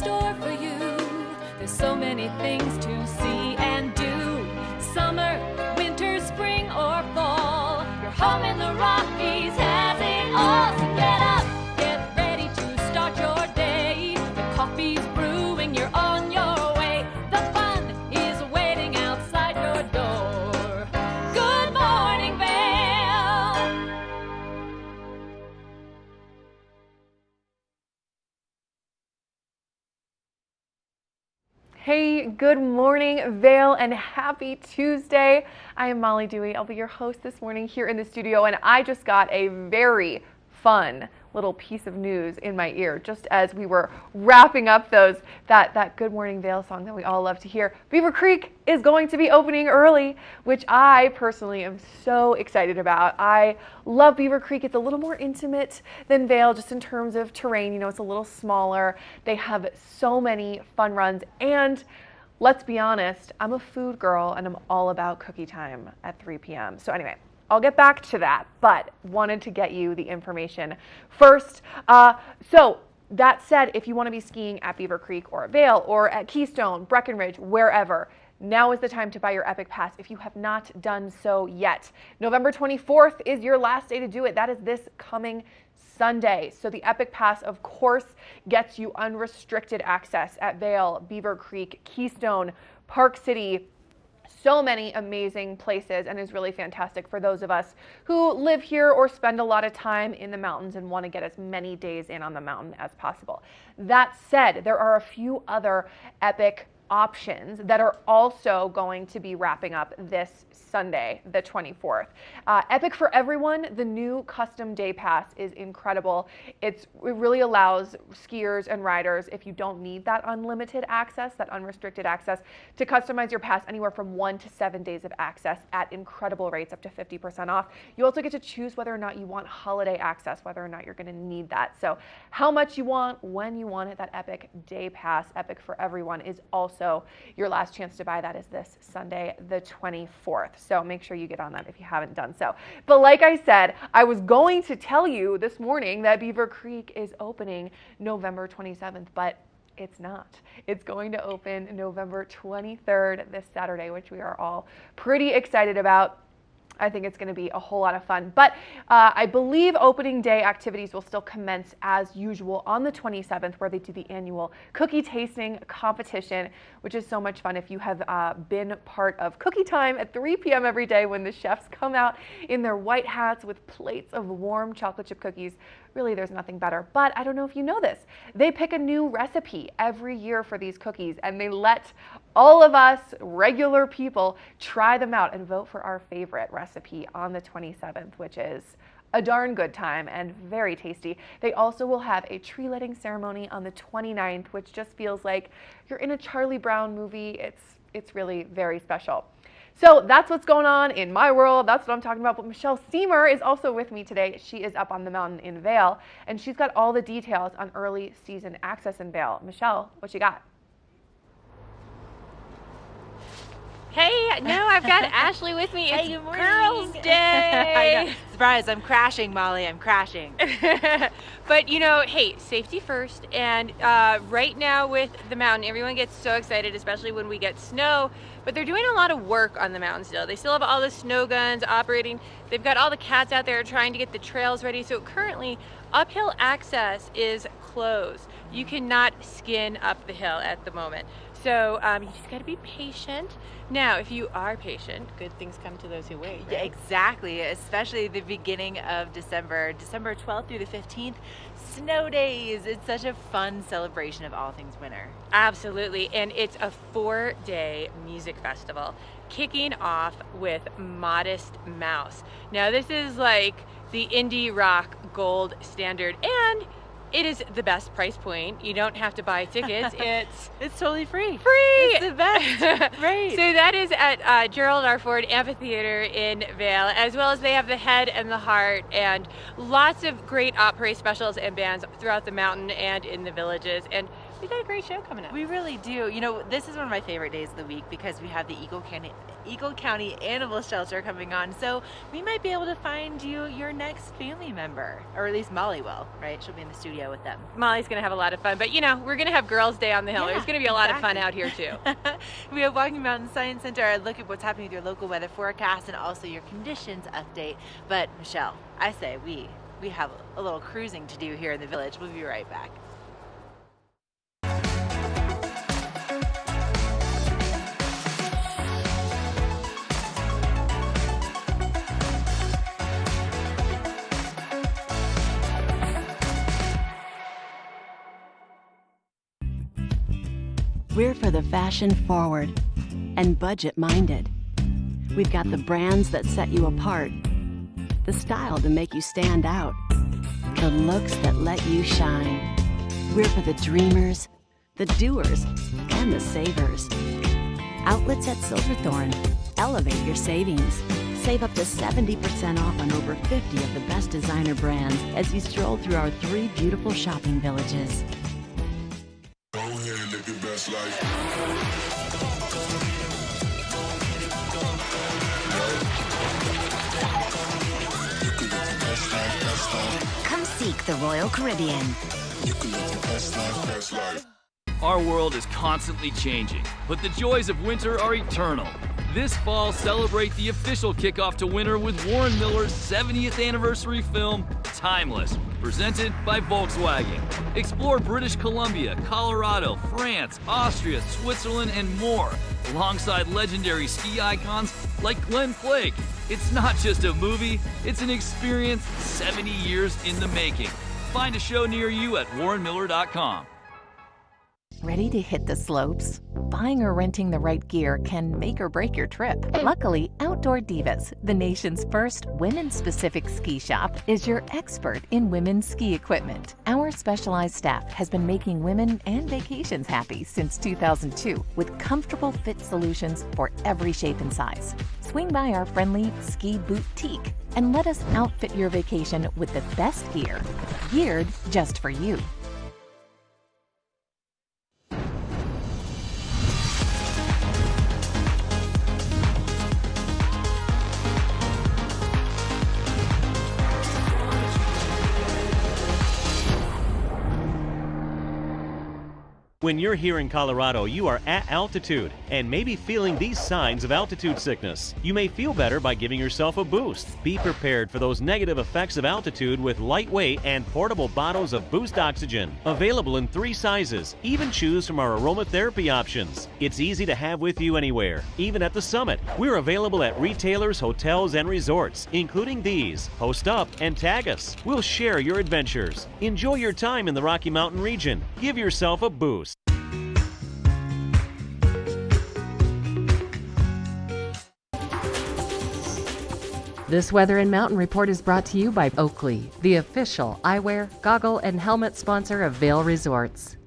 store for you. There's so many things to see and do. Summer, winter, spring, or fall. Your home in the Rockies has it all. So get up, get ready to start your day. The coffee's brewing, you're on your way. The fun is waiting outside your door. Good morning, Vale. Hey, good morning, Vale, and happy Tuesday. I am Molly Dewey. I'll be your host this morning here in the studio, and I just got a very fun little piece of news in my ear just as we were wrapping up that Good Morning Vale song that we all love to hear. Beaver Creek is going to be opening early, which I personally am so excited about. I love Beaver Creek. It's a little more intimate than Vale just in terms of terrain. You know, it's a little smaller. They have so many fun runs, and let's be honest, I'm a food girl and I'm all about cookie time at 3 p.m. So anyway, I'll get back to that, but wanted to get you the information first. So that said, if you want to be skiing at Beaver Creek or at Vale or at Keystone, Breckenridge, wherever, now is the time to buy your Epic Pass if you have not done so yet. November 24th is your last day to do it. That is this coming Sunday. So the Epic Pass, of course, gets you unrestricted access at Vale, Beaver Creek, Keystone, Park City, so many amazing places, and is really fantastic for those of us who live here or spend a lot of time in the mountains and want to get as many days in on the mountain as possible. That said, there are a few other Epic options that are also going to be wrapping up this Sunday, the 24th. Epic for Everyone, the new custom day pass, is incredible. It really allows skiers and riders, if you don't need that unlimited access, that unrestricted access, to customize your pass anywhere from 1 to 7 days of access at incredible rates, up to 50% off. You also get to choose whether or not you want holiday access, whether or not you're going to need that. So how much you want, when you want it, that Epic day pass, Epic for Everyone, is also your last chance to buy. That is this Sunday, the 24th. So make sure you get on that if you haven't done so. But like I said, I was going to tell you this morning that Beaver Creek is opening November 27th, but it's not. It's going to open November 23rd, this Saturday, which we are all pretty excited about. I think it's going to be a whole lot of fun. But I believe opening day activities will still commence as usual on the 27th, where they do the annual cookie tasting competition, which is so much fun. If you have been part of cookie time at 3 p.m. every day when the chefs come out in their white hats with plates of warm chocolate chip cookies, really there's nothing better. But I don't know if you know this. They pick a new recipe every year for these cookies, and they let all of us regular people try them out and vote for our favorite recipe on the 27th, which is a darn good time and very tasty. They also will have a tree lighting ceremony on the 29th, which just feels like you're in a Charlie Brown movie. It's really very special. So that's what's going on in my world. That's what I'm talking about. But Michelle Seamer is also with me today. She is up on the mountain in Vale, and she's got all the details on early season access in Vale. Michelle, what you got? Hey, no, I've got Ashley with me. It's good morning. Girls' Day. I know. Surprise, I'm crashing, Molly. I'm crashing. But, you know, hey, safety first. And right now with the mountain, everyone gets so excited, especially when we get snow. But they're doing a lot of work on the mountain still. They still have all the snow guns operating. They've got all the cats out there trying to get the trails ready. So currently, uphill access is closed. You cannot skin up the hill at the moment. So you just got to be patient. Now, if you are patient, good things come to those who wait. Right? Yeah, exactly, especially the beginning of December 12th through the 15th, snow days. It's such a fun celebration of all things winter. Absolutely, and it's a 4-day music festival kicking off with Modest Mouse. Now, this is like the indie rock gold standard, and it is the best price point. You don't have to buy tickets. It's totally free. Free! It's the best. Right. So that is at Gerald R. Ford Amphitheater in Vale, as well as they have the Head and the Heart and lots of great opera specials and bands throughout the mountain and in the villages. And we got a great show coming up. We really do. You know, this is one of my favorite days of the week because we have the Eagle County Animal Shelter coming on. So we might be able to find you your next family member, or at least Molly will, right? She'll be in the studio with them. Molly's going to have a lot of fun, but you know, we're going to have Girls' Day on the Hill. Yeah, There's going to be a lot of fun out here too. We have Walking Mountain Science Center, a look at what's happening with your local weather forecast and also your conditions update. But Michelle, I say we have a little cruising to do here in the village. We'll be right back. We're for the fashion forward and budget minded. We've got the brands that set you apart, the style to make you stand out, the looks that let you shine. We're for the dreamers, the doers, and the savers. Outlets at Silverthorne. Elevate your savings. Save up to 70% off on over 50 of the best designer brands as you stroll through our 3 beautiful shopping villages. Go ahead and live your best life. You can live your best life, best life. Come seek the Royal Caribbean. You can live your best life, best life. Our world is constantly changing, but the joys of winter are eternal. This fall, celebrate the official kickoff to winter with Warren Miller's 70th anniversary film, Timeless, presented by Volkswagen. Explore British Columbia, Colorado, France, Austria, Switzerland, and more, alongside legendary ski icons like Glenn Flake. It's not just a movie, it's an experience 70 years in the making. Find a show near you at warrenmiller.com. Ready to hit the slopes? Buying or renting the right gear can make or break your trip. Luckily, Outdoor Divas, the nation's first women-specific ski shop, is your expert in women's ski equipment. Our specialized staff has been making women and vacations happy since 2002 with comfortable fit solutions for every shape and size. Swing by our friendly ski boutique and let us outfit your vacation with the best gear, geared just for you. When you're here in Colorado, you are at altitude and maybe feeling these signs of altitude sickness. You may feel better by giving yourself a boost. Be prepared for those negative effects of altitude with lightweight and portable bottles of Boost Oxygen. Available in 3 sizes. Even choose from our aromatherapy options. It's easy to have with you anywhere, even at the summit. We're available at retailers, hotels, and resorts, including these. Post up and tag us. We'll share your adventures. Enjoy your time in the Rocky Mountain region. Give yourself a boost. This Weather and Mountain Report is brought to you by Oakley, the official eyewear, goggle, and helmet sponsor of Vail Resorts.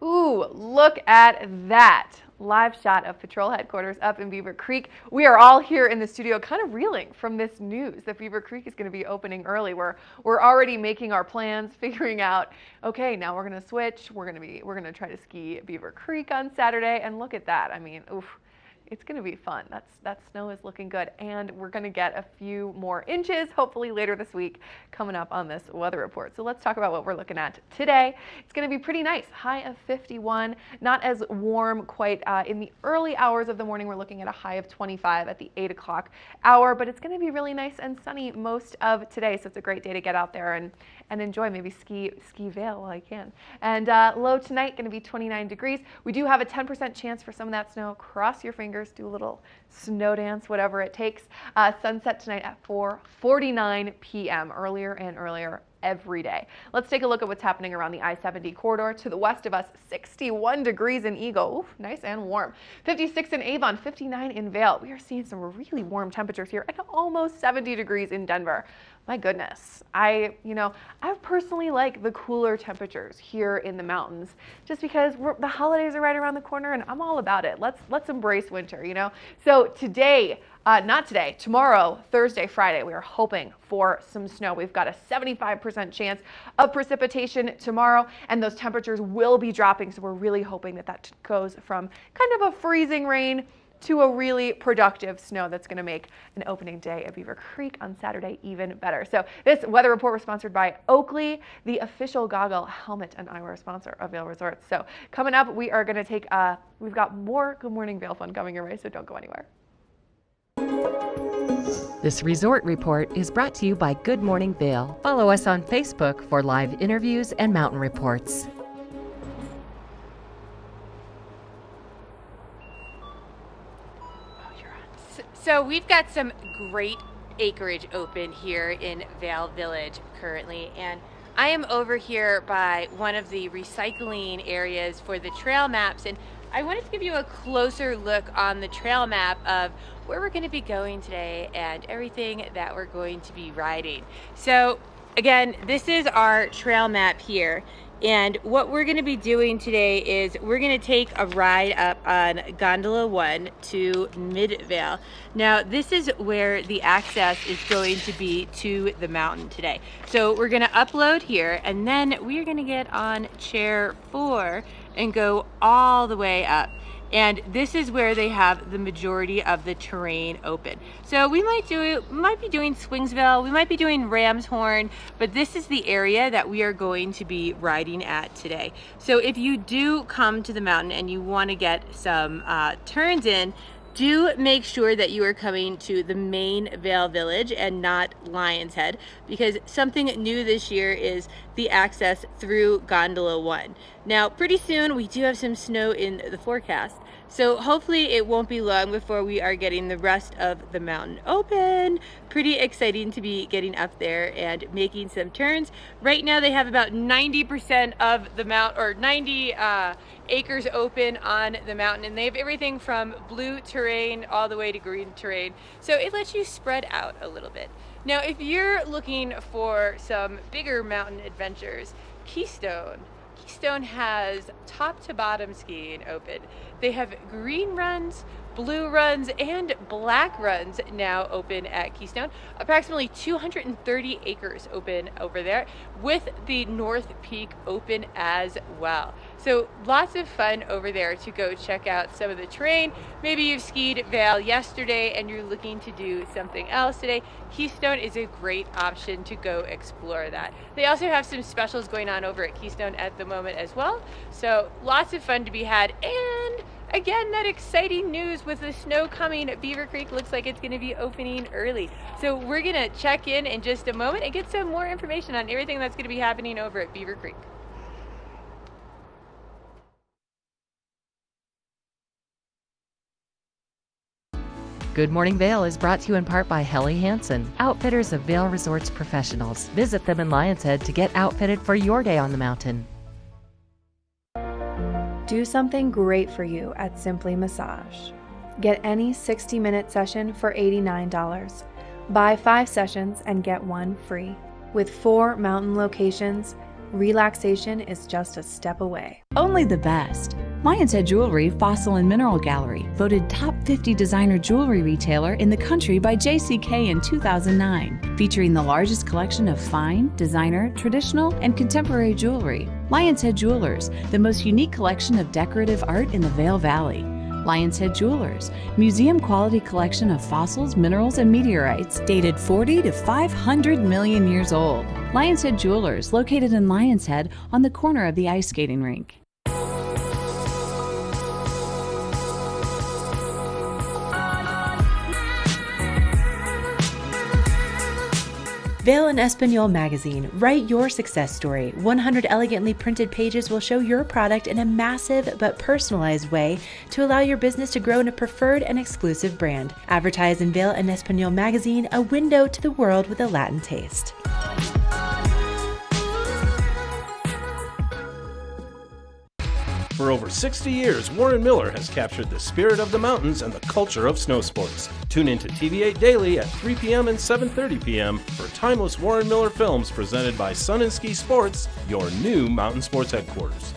Ooh, look at that. Live shot of patrol headquarters up in Beaver Creek. We are all here in the studio kind of reeling from this news that Beaver Creek is going to be opening early. We're already making our plans, figuring out, okay, now we're going to switch. We're going to try to ski at Beaver Creek on Saturday, and look at that. I mean, oof. It's going to be fun. That snow is looking good, and we're going to get a few more inches hopefully later this week coming up on this weather report. So let's talk about what we're looking at today. It's going to be pretty nice. High of 51, not as warm quite in the early hours of the morning. We're looking at a high of 25 at the 8 o'clock hour, but it's going to be really nice and sunny most of today. So it's a great day to get out there and enjoy, maybe ski Vail while you can. And low tonight going to be 29 degrees. We do have a 10% chance for some of that snow. Cross your fingers. Do a little snow dance, whatever it takes. Sunset tonight at 4:49 p.m. earlier and earlier every day. Let's take a look at what's happening around the I-70 corridor. To the west of us, 61 degrees in Eagle. Ooh, nice and warm. 56 in Avon, 59 in Vail. We are seeing some really warm temperatures here, and almost 70 degrees in Denver. My goodness, I personally like the cooler temperatures here in the mountains, just because the holidays are right around the corner, and I'm all about it. Let's embrace winter, So today, Not today, tomorrow, Thursday, Friday, we are hoping for some snow. We've got a 75% chance of precipitation tomorrow, and those temperatures will be dropping. So we're really hoping that that goes from kind of a freezing rain to a really productive snow that's going to make an opening day at Beaver Creek on Saturday even better. So this weather report was sponsored by Oakley, the official goggle, helmet, and eyewear sponsor of Vail Resorts. So coming up, we are going to take we've got more Good Morning Vail fun coming your way, so don't go anywhere. This resort report is brought to you by Good Morning Vail. Follow us on Facebook for live interviews and mountain reports. So we've got some great acreage open here in Vail Village currently, and I am over here by one of the recycling areas for the trail maps, and I wanted to give you a closer look on the trail map of where we're going to be going today and everything that we're going to be riding. So again, this is our trail map here. And what we're going to be doing today is we're going to take a ride up on Gondola 1 to Midvale. Now, this is where the access is going to be to the mountain today. So we're going to upload here, and then we're going to get on chair 4 and go all the way up. And this is where they have the majority of the terrain open. So we might be doing Swingsville, we might be doing Ramshorn, but this is the area that we are going to be riding at today. So if you do come to the mountain and you want to get some turns in, do make sure that you are coming to the main Vail Village and not Lion's Head, because something new this year is the access through Gondola 1. Now, pretty soon we do have some snow in the forecast, so hopefully it won't be long before we are getting the rest of the mountain open. Pretty exciting to be getting up there and making some turns. Right now they have about 90% of the mountain, or 90 acres open on the mountain, and they have everything from blue terrain all the way to green terrain, so it lets you spread out a little bit. Now, if you're looking for some bigger mountain adventures, Keystone has top to bottom skiing open. They have green runs, blue runs, and black runs now open at Keystone. Approximately 230 acres open over there, with the North Peak open as well. So lots of fun over there to go check out some of the terrain. Maybe you've skied Vail yesterday and you're looking to do something else today. Keystone is a great option to go explore that. They also have some specials going on over at Keystone at the moment as well. So lots of fun to be had. And again, that exciting news with the snow coming, Beaver Creek looks like it's going to be opening early. So we're going to check in just a moment and get some more information on everything that's going to be happening over at Beaver Creek. Good Morning Vail is brought to you in part by Helly Hansen, outfitters of Vail Resorts professionals. Visit them in Lion's Head to get outfitted for your day on the mountain. Do something great for you at Simply Massage. Get any 60-minute session for $89. Buy 5 sessions and get 1 free. With 4 mountain locations, relaxation is just a step away. Only the best. Lion's Head Jewelry Fossil and Mineral Gallery, voted top 50 designer jewelry retailer in the country by JCK in 2009, featuring the largest collection of fine, designer, traditional, and contemporary jewelry. Lion's Head Jewelers, the most unique collection of decorative art in the Vail Valley. Lion's Head Jewelers, museum-quality collection of fossils, minerals, and meteorites dated 40 to 500 million years old. Lion's Head Jewelers, located in Lion's Head on the corner of the ice skating rink. Vail and Espanol magazine. Write your success story. 100 elegantly printed pages will show your product in a massive but personalized way to allow your business to grow in a preferred and exclusive brand. Advertise in Vail and Espanol magazine, a window to the world with a Latin taste. For over 60 years, Warren Miller has captured the spirit of the mountains and the culture of snow sports. Tune in to TV8 Daily at 3 p.m. and 7:30 p.m. for timeless Warren Miller films presented by Sun and Ski Sports, your new mountain sports headquarters.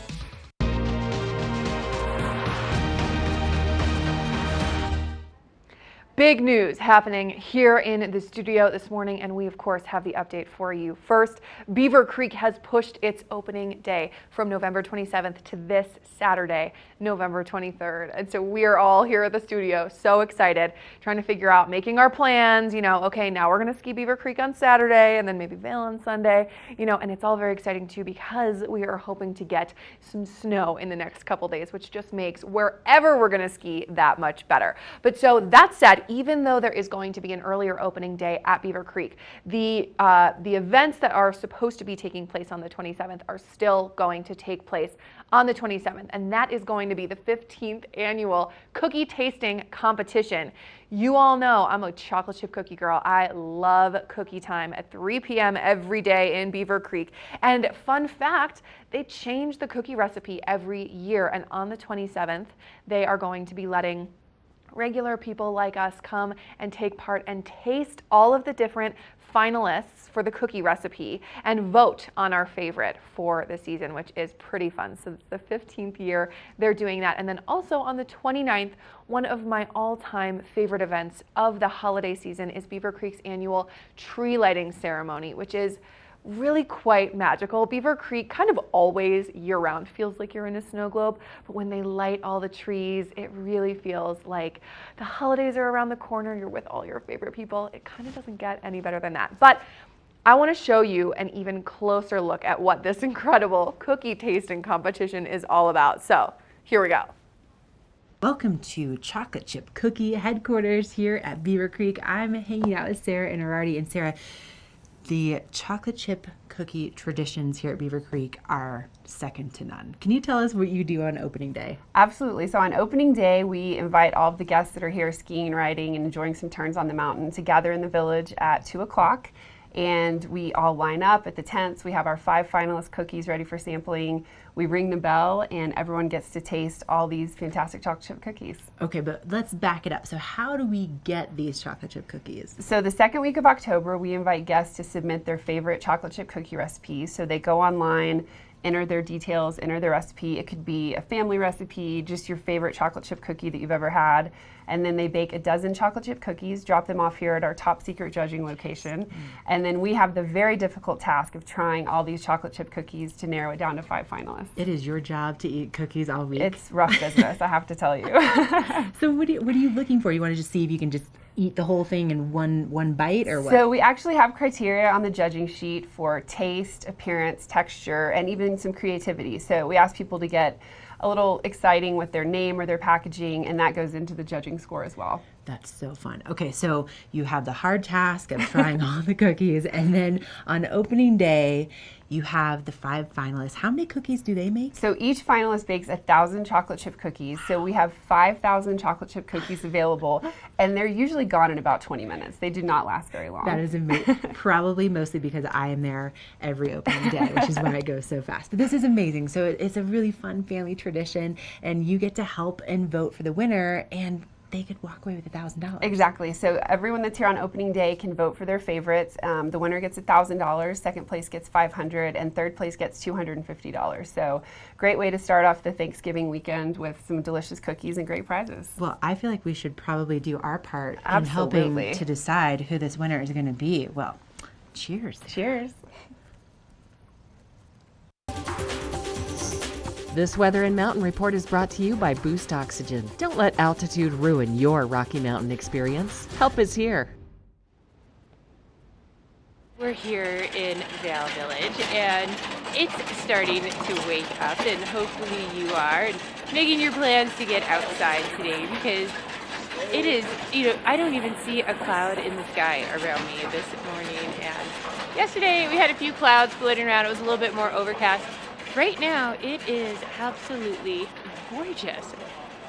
Big news happening here in the studio this morning, and we of course have the update for you. First, Beaver Creek has pushed its opening day from November 27th to this Saturday, November 23rd. And so we are all here at the studio so excited, trying to figure out, making our plans, okay, now we're gonna ski Beaver Creek on Saturday and then maybe Vail on Sunday, and it's all very exciting too because we are hoping to get some snow in the next couple days, which just makes wherever we're gonna ski that much better. But so that said, even though there is going to be an earlier opening day at Beaver Creek, the events that are supposed to be taking place on the 27th are still going to take place on the 27th, and that is going to be the 15th annual cookie tasting competition. You all know I'm a chocolate chip cookie girl. I love cookie time at 3 p.m. every day in Beaver Creek. And fun fact, they change the cookie recipe every year, and on the 27th, they are going to be letting regular people like us come and take part and taste all of the different finalists for the cookie recipe and vote on our favorite for the season, which is pretty fun. So it's the 15th year they're doing that. And then also on the 29th, one of my all-time favorite events of the holiday season is Beaver Creek's annual tree lighting ceremony, which is really quite magical. Beaver Creek kind of always year-round feels like you're in a snow globe, but when they light all the trees, it really feels like the holidays are around the corner, you're with all your favorite people. It kind of doesn't get any better than that. But I want to show you an even closer look at what this incredible cookie tasting competition is all about. So here we go. Welcome to Chocolate Chip Cookie headquarters here at Beaver Creek. I'm hanging out with Sarah and Arardi. And Sarah, the chocolate chip cookie traditions here at Beaver Creek are second to none. Can you tell us what you do on opening day? Absolutely. So on opening day, we invite all of the guests that are here skiing, riding, and enjoying some turns on the mountain to gather in the village at 2 o'clock. And we all line up at the tents. We have our 5 finalist cookies ready for sampling. We ring the bell and everyone gets to taste all these fantastic chocolate chip cookies. Okay, but let's back it up. So how do we get these chocolate chip cookies? So the second week of October, we invite guests to submit their favorite chocolate chip cookie recipes. So they go online, enter their details, enter their recipe. It could be a family recipe, just your favorite chocolate chip cookie that you've ever had. And then they bake a dozen chocolate chip cookies, drop them off here at our top secret judging location. And then we have the very difficult task of trying all these chocolate chip cookies to narrow it down to 5 finalists. It is your job to eat cookies all week. It's rough business, I have to tell you. So what are you looking for? You want to just see if you can just eat the whole thing in one bite or what? So we actually have criteria on the judging sheet for taste, appearance, texture, and even some creativity. So we ask people to get a little exciting with their name or their packaging, and that goes into the judging score as well. That's so fun. Okay, so you have the hard task of trying all the cookies, and then on opening day, you have the 5 finalists. How many cookies do they make? So each finalist bakes 1,000 chocolate chip cookies. So we have 5,000 chocolate chip cookies available, and they're usually gone in about 20 minutes. They do not last very long. That is amazing. Probably mostly because I am there every opening day, which is why it goes so fast. But this is amazing. So it's a really fun family tradition, and you get to help and vote for the winner, and they could walk away with $1,000. Exactly. So everyone that's here on opening day can vote for their favorites. The winner gets $1,000, second place gets $500, and third place gets $250. So great way to start off the Thanksgiving weekend with some delicious cookies and great prizes. Well, I feel like we should probably do our part Absolutely. in helping to decide who this winner is going to be. Well, cheers. Cheers. This Weather and Mountain Report is brought to you by Boost Oxygen. Don't let altitude ruin your Rocky Mountain experience. Help is here. We're here in Vail Village, and it's starting to wake up, and hopefully you are, and making your plans to get outside today, because it is, I don't even see a cloud in the sky around me this morning, and yesterday we had a few clouds floating around. It was a little bit more overcast. Right now, it is absolutely gorgeous.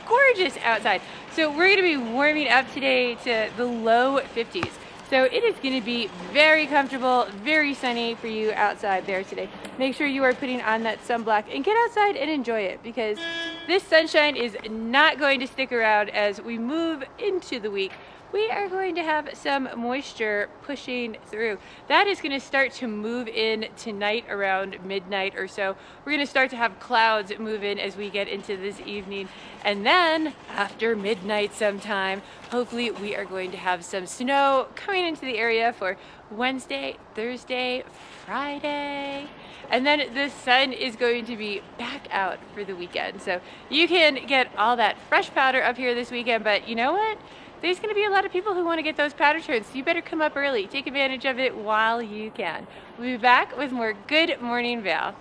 Gorgeous outside. So we're going to be warming up today to the low 50s. So it is going to be very comfortable, very sunny for you outside there today. Make sure you are putting on that sunblock and get outside and enjoy it, because this sunshine is not going to stick around as we move into the week. we are going to have some moisture pushing through. That is going to start to move in tonight around midnight or so. We're going to start to have clouds move in as we get into this evening. And then after midnight sometime, hopefully we are going to have some snow coming into the area for Wednesday, Thursday, Friday. And then the sun is going to be back out for the weekend. So you can get all that fresh powder up here this weekend, but you know what? There's going to be a lot of people who want to get those powder turns, so you better come up early. Take advantage of it while you can. We'll be back with more Good Morning Vail.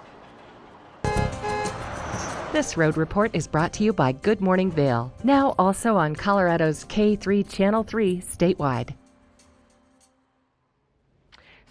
This road report is brought to you by Good Morning Vail, now also on Colorado's K3 Channel 3 statewide.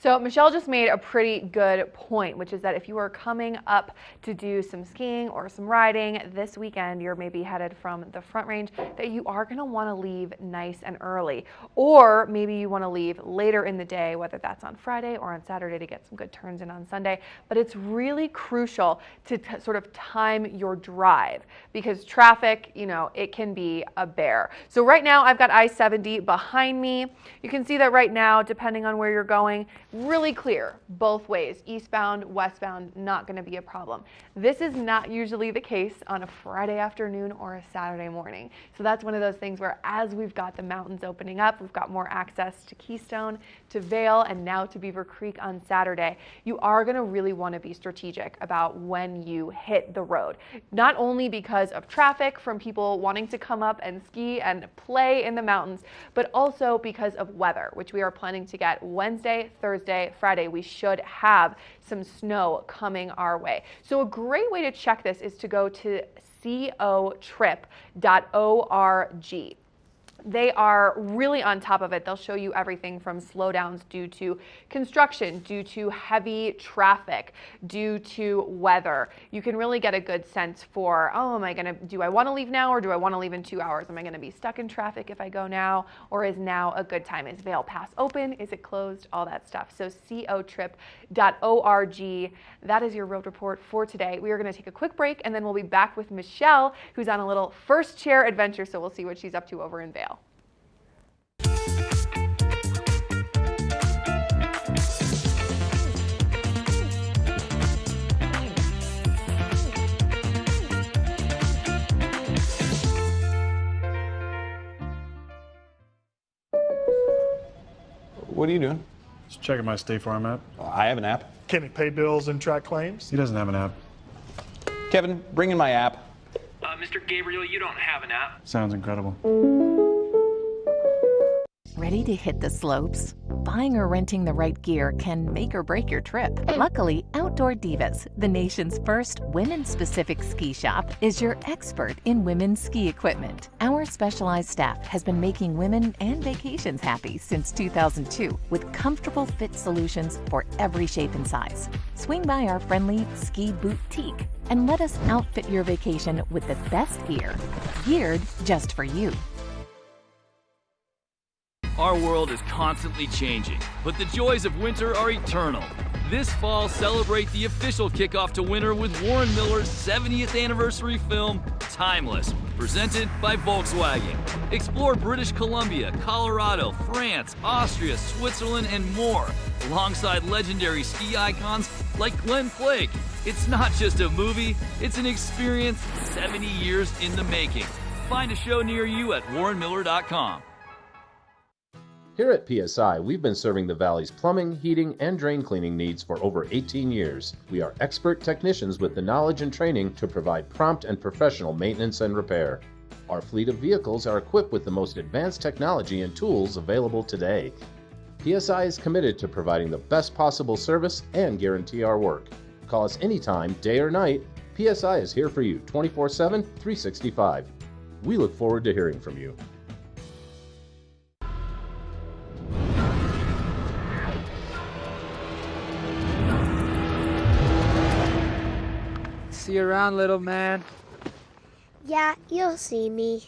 So Michelle just made a pretty good point, which is that if you are coming up to do some skiing or some riding this weekend, you're maybe headed from the Front Range, that you are going to want to leave nice and early. Or maybe you want to leave later in the day, whether that's on Friday or on Saturday to get some good turns in on Sunday. But it's really crucial to sort of time your drive, because traffic, you know, it can be a bear. So right now I've got I-70 behind me. You can see that right now, depending on where you're going, really clear both ways, eastbound, westbound, not going to be a problem. This is not usually the case on a Friday afternoon or a Saturday morning. So that's one of those things where, as we've got the mountains opening up, we've got more access to Keystone, to Vail, and now to Beaver Creek on Saturday, you are going to really want to be strategic about when you hit the road. Not only because of traffic from people wanting to come up and ski and play in the mountains, but also because of weather, which we are planning to get Wednesday, Thursday, Friday. We should have some snow coming our way. So a great way to check this is to go to cotrip.org. They are really on top of it. They'll show you everything from slowdowns due to construction, due to heavy traffic, due to weather. You can really get a good sense for, do I want to leave now, or do I want to leave in 2 hours? Am I going to be stuck in traffic if I go now, or is now a good time? Is Vail Pass open? Is it closed? All that stuff. So cotrip.org. That is your road report for today. We are going to take a quick break, and then we'll be back with Michelle, who's on a little first chair adventure, so we'll see what she's up to over in Vail. What are you doing? Just checking my State Farm app. I have an app. Can it pay bills and track claims? He doesn't have an app. Kevin, bring in my app. Mr. Gabriel, you don't have an app. Sounds incredible. Ready to hit the slopes? Buying or renting the right gear can make or break your trip. Luckily, Outdoor Divas, the nation's first women-specific ski shop, is your expert in women's ski equipment. Our specialized staff has been making women and vacations happy since 2002 with comfortable fit solutions for every shape and size. Swing by our friendly ski boutique and let us outfit your vacation with the best gear, geared just for you. Our world is constantly changing, but the joys of winter are eternal. This fall, celebrate the official kickoff to winter with Warren Miller's 70th anniversary film, Timeless, presented by Volkswagen. Explore British Columbia, Colorado, France, Austria, Switzerland, and more, alongside legendary ski icons like Glenn Flake. It's not just a movie, it's an experience 70 years in the making. Find a show near you at warrenmiller.com. Here at PSI, we've been serving the Valley's plumbing, heating, and drain cleaning needs for over 18 years. We are expert technicians with the knowledge and training to provide prompt and professional maintenance and repair. Our fleet of vehicles are equipped with the most advanced technology and tools available today. PSI is committed to providing the best possible service and guarantee our work. Call us anytime, day or night. PSI is here for you 24/7, 365. We look forward to hearing from you. See you around, little man. Yeah, you'll see me.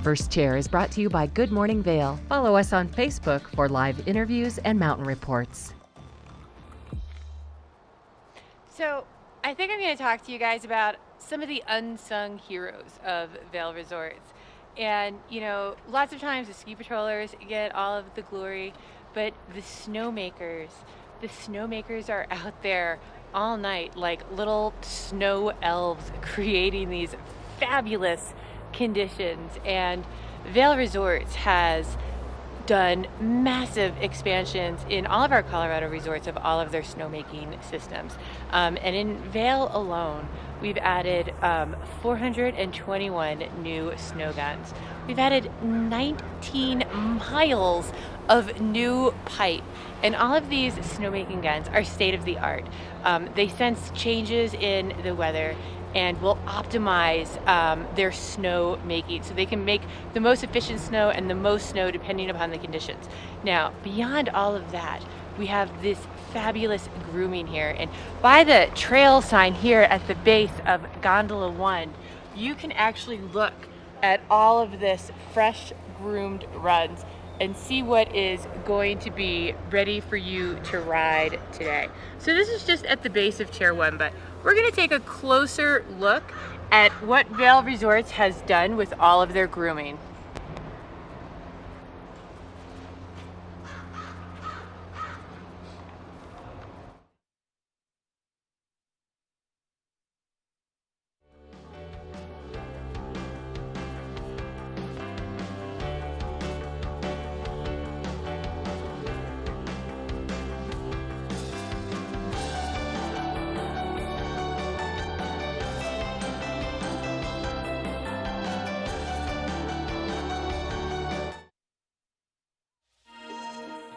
First Chair is brought to you by Good Morning Vail. Follow us on Facebook for live interviews and mountain reports. So I think I'm going to talk to you guys about some of the unsung heroes of Vail Resorts. And, you know, lots of times the ski patrollers get all of the glory, but the snowmakers are out there all night like little snow elves creating these fabulous conditions. And Vail Resorts has done massive expansions in all of our Colorado resorts of all of their snowmaking systems. And in Vail alone, we've added 421 new snow guns. We've added 19 miles of new pipe. And all of these snowmaking guns are state of the art. They sense changes in the weather and will optimize their snow making so they can make the most efficient snow and the most snow depending upon the conditions. Now, beyond all of that, we have this fabulous grooming here. And by the trail sign here at the base of Gondola 1, you can actually look at all of this fresh groomed runs and see what is going to be ready for you to ride today. So this is just at the base of Chair 1, but we're gonna take a closer look at what Vail Resorts has done with all of their grooming.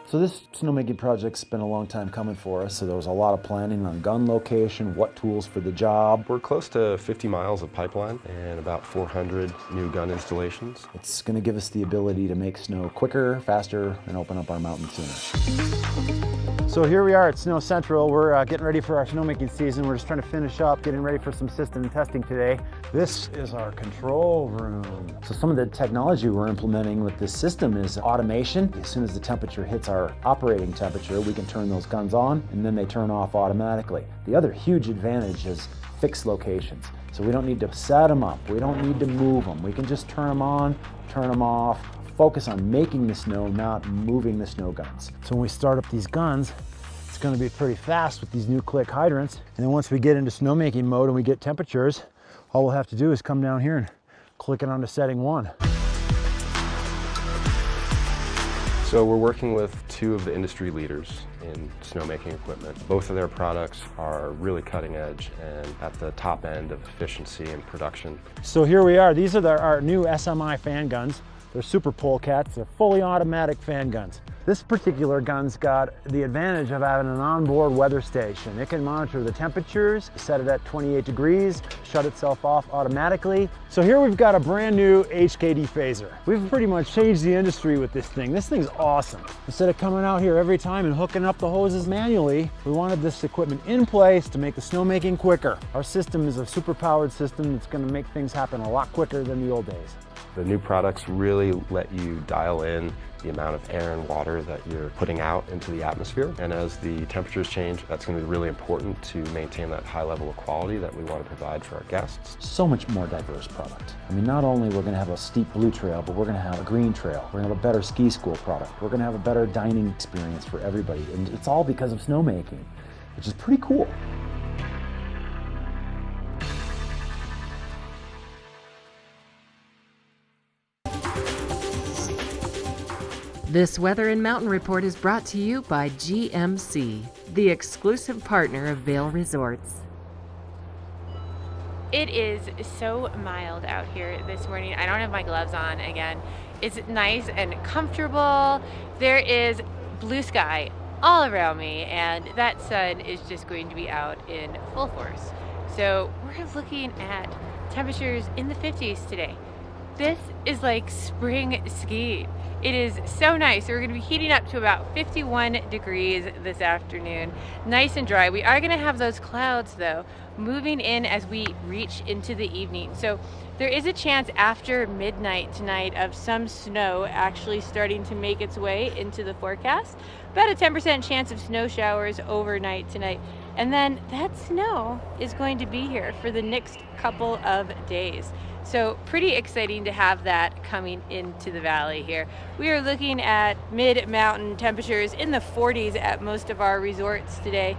So this snowmaking project's been a long time coming for us, so there was a lot of planning on gun location, what tools for the job. We're close to 50 miles of pipeline and about 400 new gun installations. It's going to give us the ability to make snow quicker, faster, and open up our mountain sooner. So here we are at Snow Central. We're getting ready for our snowmaking season. We're just trying to finish up, getting ready for some system testing today. This is our control room. So some of the technology we're implementing with this system is automation. As soon as the temperature hits our operating temperature, we can turn those guns on and then they turn off automatically. The other huge advantage is fixed locations. So we don't need to set them up. We don't need to move them. We can just turn them on, turn them off, focus on making the snow, not moving the snow guns. So when we start up these guns, it's going to be pretty fast with these new click hydrants. And then once we get into snowmaking mode and we get temperatures, all we'll have to do is come down here and click it onto setting 1. So we're working with two of the industry leaders in snowmaking equipment. Both of their products are really cutting edge and at the top end of efficiency and production. So here we are. These are our new SMI fan guns. They're super polecats. They're fully automatic fan guns. This particular gun's got the advantage of having an onboard weather station. It can monitor the temperatures, set it at 28 degrees, shut itself off automatically. So here we've got a brand new HKD phaser. We've pretty much changed the industry with this thing. This thing's awesome. Instead of coming out here every time and hooking up the hoses manually, we wanted this equipment in place to make the snowmaking quicker. Our system is a super powered system that's going to make things happen a lot quicker than the old days. The new products really let you dial in the amount of air and water that you're putting out into the atmosphere. And as the temperatures change, that's going to be really important to maintain that high level of quality that we want to provide for our guests. So much more diverse product. I mean, not only we're going to have a steep blue trail, but we're going to have a green trail. We're going to have a better ski school product. We're going to have a better dining experience for everybody. And it's all because of snowmaking, which is pretty cool. This Weather and Mountain Report is brought to you by GMC, the exclusive partner of Vail Resorts. It is so mild out here this morning. I don't have my gloves on again. It's nice and comfortable. There is blue sky all around me, and that sun is just going to be out in full force. So we're looking at temperatures in the 50s today. This is like spring skiing. It is so nice. We're going to be heating up to about 51 degrees this afternoon. Nice and dry. We are going to have those clouds though moving in as we reach into the evening. So there is a chance after midnight tonight of some snow actually starting to make its way into the forecast. About a 10% chance of snow showers overnight tonight. And then that snow is going to be here for the next couple of days. So pretty exciting to have that coming into the valley here. We are looking at mid-mountain temperatures in the 40s at most of our resorts today.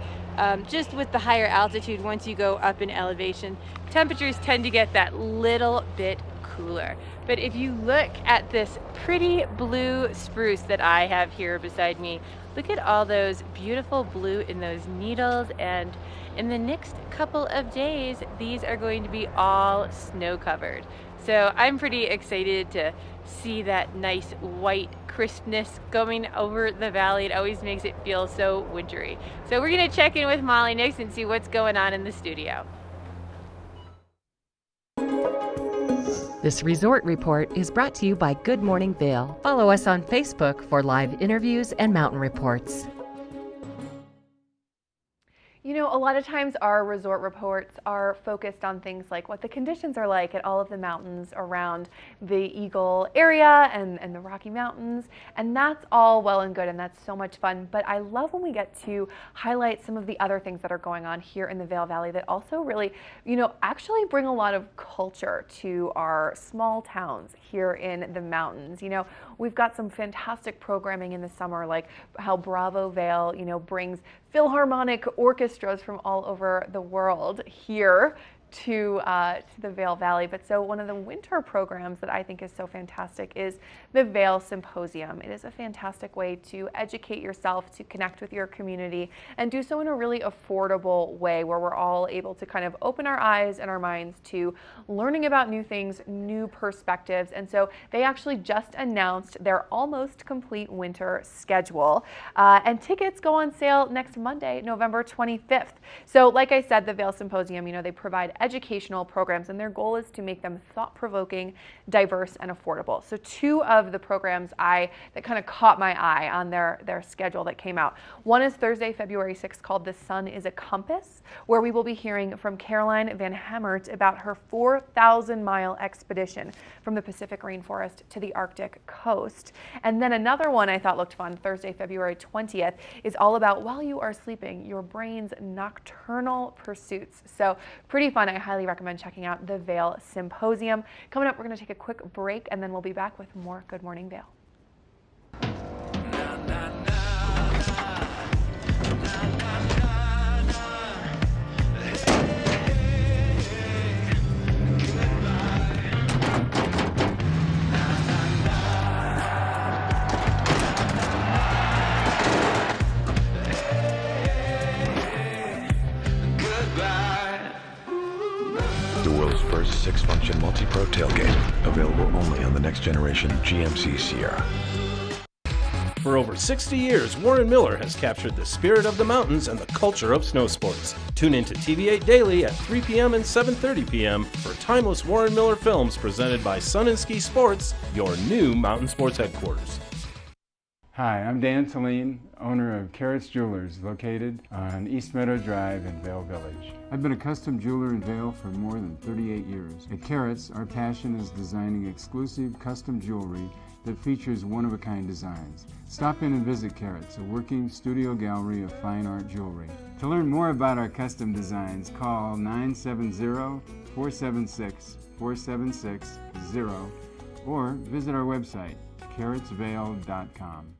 Just with the higher altitude, once you go up in elevation, temperatures tend to get that little bit cooler. But if you look at this pretty blue spruce that I have here beside me, look at all those beautiful blue in those needles, and in the next couple of days, these are going to be all snow covered. So I'm pretty excited to see that nice white crispness going over the valley. It always makes it feel so wintry. So we're gonna check in with Molly next and see what's going on in the studio. This resort report is brought to you by Good Morning Vail. Follow us on Facebook for live interviews and mountain reports. You know, a lot of times our resort reports are focused on things like what the conditions are like at all of the mountains around the Eagle area and the Rocky Mountains, and that's all well and good, and that's so much fun. But I love when we get to highlight some of the other things that are going on here in the Vail Valley that also really, you know, actually bring a lot of culture to our small towns here in the mountains. You know, we've got some fantastic programming in the summer, like how Bravo Vail, you know, brings Philharmonic orchestras from all over the world here to the Vail Valley. But so one of the winter programs that I think is so fantastic is the Vail Symposium. It is a fantastic way to educate yourself, to connect with your community, and do so in a really affordable way where we're all able to kind of open our eyes and our minds to learning about new things, new perspectives. And so they actually just announced their almost complete winter schedule, and tickets go on sale next Monday, November 25th. So like I said, the Vail Symposium, you know, they provide educational programs, and their goal is to make them thought-provoking, diverse, and affordable. So two of the programs that kind of caught my eye on their schedule that came out. One is Thursday, February 6th, called The Sun is a Compass, where we will be hearing from Caroline Van Hemert about her 4,000-mile expedition from the Pacific rainforest to the Arctic coast. And then another one I thought looked fun, Thursday, February 20th, is all about while you are sleeping, your brain's nocturnal pursuits. So pretty fun. I highly recommend checking out the Vail Symposium. Coming up, we're going to take a quick break, and then we'll be back with more Good Morning Vail. The world's first 6-function multi-pro tailgate, available only on the next generation GMC Sierra. For over 60 years, Warren Miller has captured the spirit of the mountains and the culture of snow sports. Tune in to TV8 Daily at 3 p.m. and 7:30 p.m. for timeless Warren Miller films presented by Sun and Ski Sports, your new mountain sports headquarters. Hi, I'm Dan Saline, owner of Carrots Jewelers, located on East Meadow Drive in Vail Village. I've been a custom jeweler in Vail for more than 38 years. At Carrots, our passion is designing exclusive custom jewelry that features one-of-a-kind designs. Stop in and visit Carrots, a working studio gallery of fine art jewelry. To learn more about our custom designs, call 970-476-4760 or visit our website, carrotsvail.com.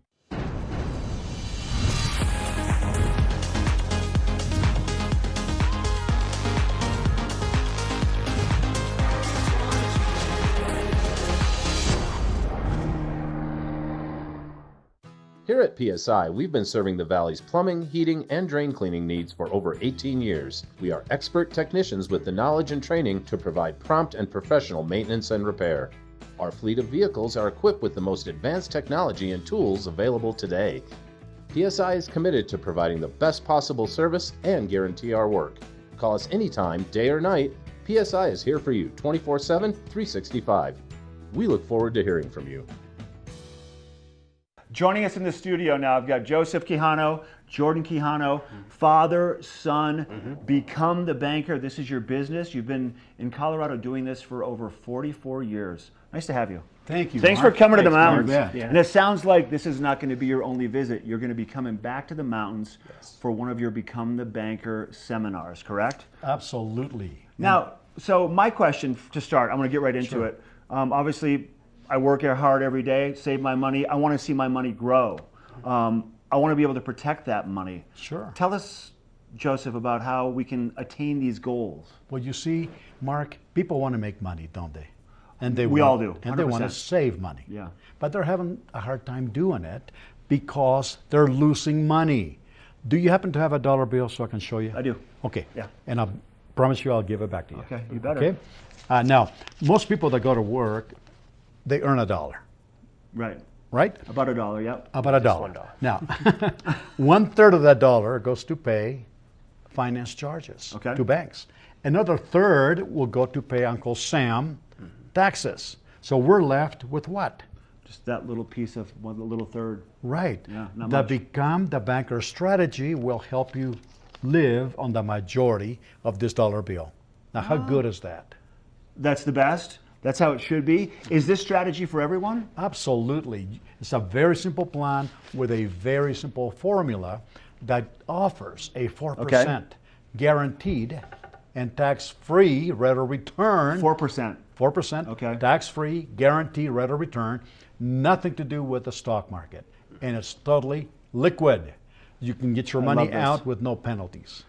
Here at PSI, we've been serving the Valley's plumbing, heating, and drain cleaning needs for over 18 years. We are expert technicians with the knowledge and training to provide prompt and professional maintenance and repair. Our fleet of vehicles are equipped with the most advanced technology and tools available today. PSI is committed to providing the best possible service and guarantee our work. Call us anytime, day or night. PSI is here for you 24/7, 365. We look forward to hearing from you. Joining us in the studio now, I've got Joseph Quijano, Jordan Quijano, father, son, Become the Banker. This is your business. You've been in Colorado doing this for over 44 years. Nice to have you. Thank you, Thanks Mark. for coming to the Thanks, mountains. Mark. Yeah. And it sounds like this is not going to be your only visit. You're going to be coming back to the mountains for one of your Become the Banker seminars, correct? Absolutely. Now, so my question to start, I'm going to get right into it. Obviously, I work hard every day, save my money. I want to see my money grow. I want to be able to protect that money. Sure. Tell us, Joseph, about how we can attain these goals. Well, you see, Mark, people want to make money, don't they? And they We all do, And they want to 100%. save money. Yeah. But they're having a hard time doing it because they're losing money. Do you happen to have a dollar bill so I can show you? I do. Okay. Yeah. And I promise you I'll give it back to you. Okay, you better. Okay. Now, most people that go to work, they earn $1. Right. Right? About $1, yep. About $1. Now, 1/3 of that dollar goes to pay finance charges to banks. Another third will go to pay Uncle Sam taxes. So we're left with what? Just that little piece of one little third. Right. Yeah, not The much. Become the Banker strategy will help you live on the majority of this dollar bill. Now, how good is that? That's the best? That's how it should be? Is this strategy for everyone? Absolutely. It's a very simple plan with a very simple formula that offers a 4% guaranteed and tax-free rate of return. 4%. 4%. Okay. Tax-free, guaranteed rate of return. Nothing to do with the stock market. And it's totally liquid. You can get your I money love this. out with no penalties.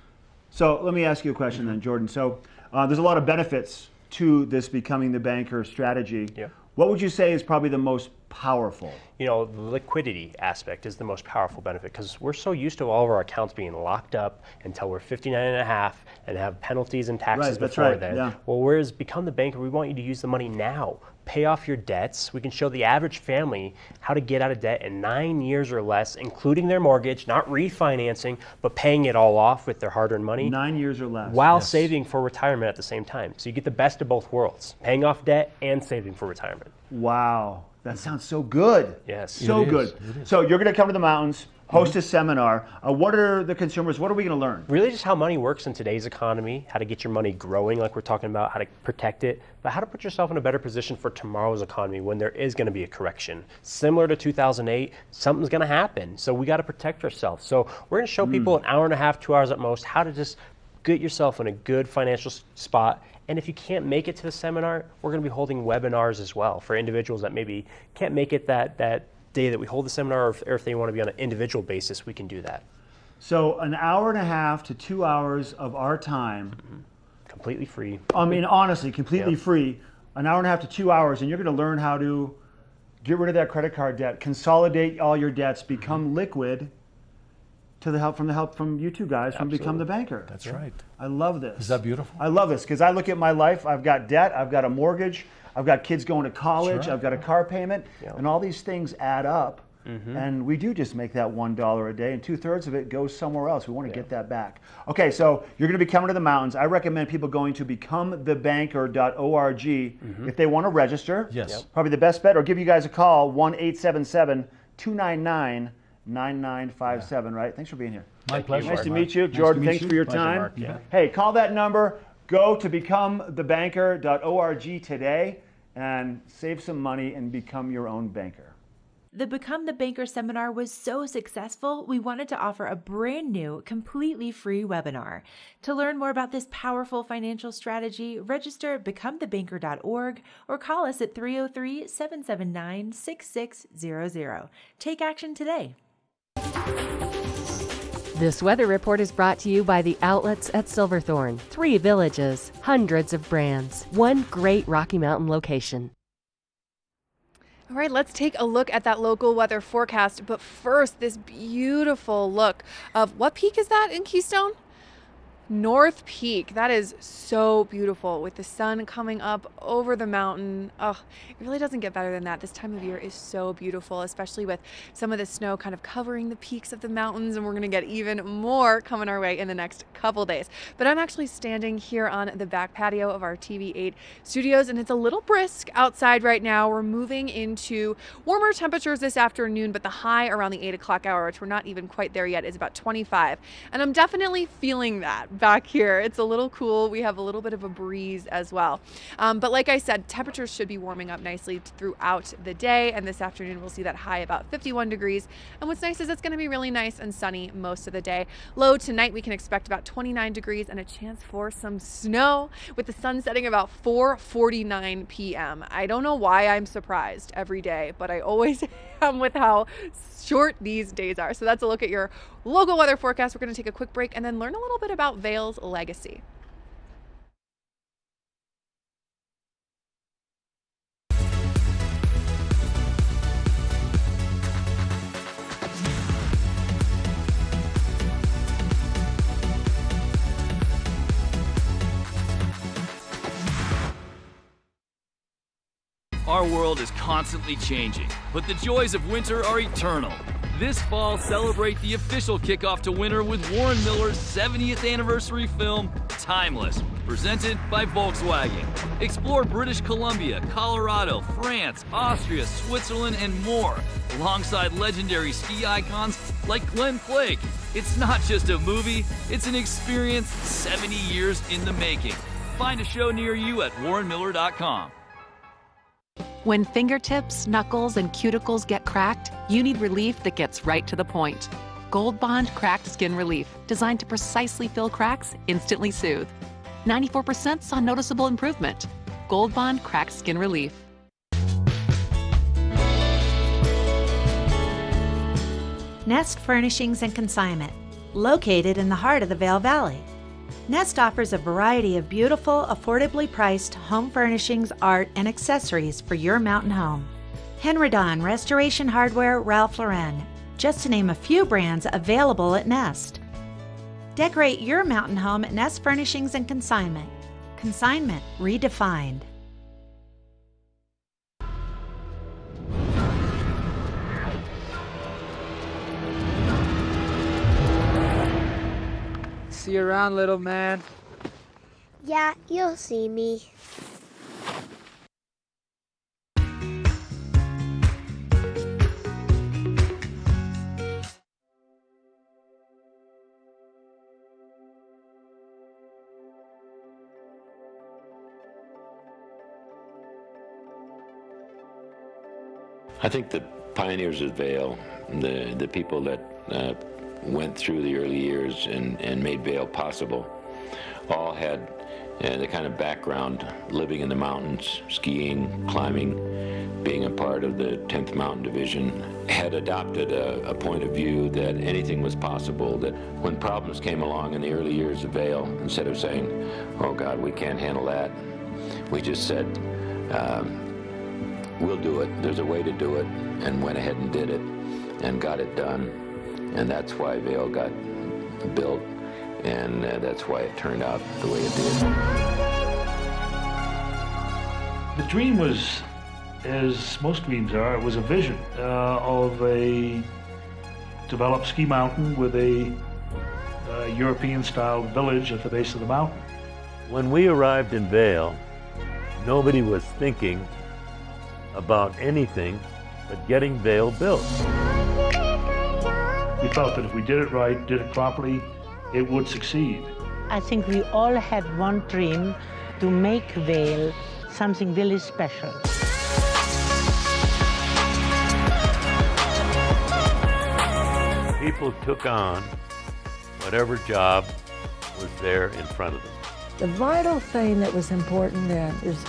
So let me ask you a question then, Jordan. So there's a lot of benefits to this Becoming the Banker strategy. Yeah. What would you say is probably the most powerful? You know, the liquidity aspect is the most powerful benefit because we're so used to all of our accounts being locked up until we're 59 and a half and have penalties and taxes Right, that's before right, then. yeah. Well, whereas Become the Banker, we want you to use the money now. Pay off your debts. We can show the average family how to get out of debt in 9 years or less, including their mortgage, not refinancing, but paying it all off with their hard-earned money. 9 years or less. While saving for retirement at the same time. So you get the best of both worlds, paying off debt and saving for retirement. Wow, that sounds so good. Yes. So It is. good. It is. So you're going to come to the mountains, host a seminar. What are the consumers, what are we going to learn? Really just how money works in today's economy, how to get your money growing like we're talking about, how to protect it, but how to put yourself in a better position for tomorrow's economy when there is going to be a correction. Similar to 2008, something's going to happen. So we got to protect ourselves. So we're going to show people an hour and a half, 2 hours at most, how to just get yourself in a good financial spot. And if you can't make it to the seminar, we're going to be holding webinars as well for individuals that maybe can't make it that day that we hold the seminar, or if they want to be on an individual basis, we can do that. So an hour and a half to 2 hours of our time. Completely free. I mean, honestly, completely Yep. free. An hour and a half to 2 hours, and you're going to learn how to get rid of that credit card debt, consolidate all your debts, become liquid to the help from you two guys from Become the Banker. That's right. I love this. Is that beautiful? I love this because I look at my life. I've got debt. I've got a mortgage. I've got kids going to college. Sure. I've got a car payment. And all these things add up. And we do just make that $1 a day, and 2/3 of it goes somewhere else. We want to get that back. Okay, so you're going to be coming to the mountains. I recommend people going to becomethebanker.org if they want to register. Yes. Yep. Probably the best bet, or give you guys a call, 1-877-299-9957, right? Thanks for being here. My pleasure. Nice to Mark. meet you. Nice to Jordan, meet thanks you. for your Pleasure, time. Mark. Yeah. Hey, call that number. Go to becomethebanker.org today and save some money and become your own banker. The Become the Banker seminar was so successful, we wanted to offer a brand new, completely free webinar. To learn more about this powerful financial strategy, register at becomethebanker.org or call us at 303-779-6600. Take action today. This weather report is brought to you by the outlets at Silverthorne. 3 villages, hundreds of brands, one great Rocky Mountain location. All right, let's take a look at that local weather forecast. But first, this beautiful look of what peak is that in Keystone? North Peak, that is so beautiful with the sun coming up over the mountain. Oh, it really doesn't get better than that. This time of year is so beautiful, especially with some of the snow kind of covering the peaks of the mountains, and we're gonna get even more coming our way in the next couple days. But I'm actually standing here on the back patio of our TV8 studios, and it's a little brisk outside right now. We're moving into warmer temperatures this afternoon, but the high around the 8 o'clock hour, which we're not even quite there yet, is about 25. And I'm definitely feeling that back here. It's a little cool. We have a little bit of a breeze as well. But like I said, temperatures should be warming up nicely throughout the day. And this afternoon, we'll see that high about 51 degrees. And what's nice is it's going to be really nice and sunny most of the day. Low tonight, we can expect about 29 degrees and a chance for some snow with the sun setting about 4:49 p.m. I don't know why I'm surprised every day, but I always am with how short these days are. So that's a look at your local weather forecast. We're going to take a quick break and then learn a little bit about Vail's legacy. Our world is constantly changing, but the joys of winter are eternal. This fall, celebrate the official kickoff to winter with Warren Miller's 70th anniversary film, Timeless, presented by Volkswagen. Explore British Columbia, Colorado, France, Austria, Switzerland, and more, alongside legendary ski icons like Glenn Flake. It's not just a movie, it's an experience 70 years in the making. Find a show near you at warrenmiller.com. When fingertips, knuckles, and cuticles get cracked, you need relief that gets right to the point. Gold Bond Cracked Skin Relief, designed to precisely fill cracks, instantly soothe. 94% saw noticeable improvement. Gold Bond Cracked Skin Relief. Nest Furnishings and Consignment, located in the heart of the Vail Valley. Nest offers a variety of beautiful, affordably priced home furnishings, art, and accessories for your mountain home. Henredon, Restoration Hardware, Ralph Lauren, just to name a few brands available at Nest. Decorate your mountain home at Nest Furnishings and Consignment. Consignment redefined. See you around, little man. Yeah, you'll see me. I think the pioneers of Vail, the people that went through the early years and made Vail possible, all had the kind of background living in the mountains, skiing, climbing, being a part of the 10th Mountain Division, had adopted a point of view that anything was possible, that when problems came along in the early years of Vail, instead of saying, oh God, we can't handle that, we just said, we'll do it, there's a way to do it, and went ahead and did it, and got it done. And that's why Vail got built, and that's why it turned out the way it did. The dream was, as most dreams are, it was a vision of a developed ski mountain with a European-style village at the base of the mountain. When we arrived in Vail, nobody was thinking about anything but getting Vail built. We felt that if we did it right, did it properly, it would succeed. I think we all had one dream, to make Vail something really special. People took on whatever job was there in front of them. The vital thing that was important then is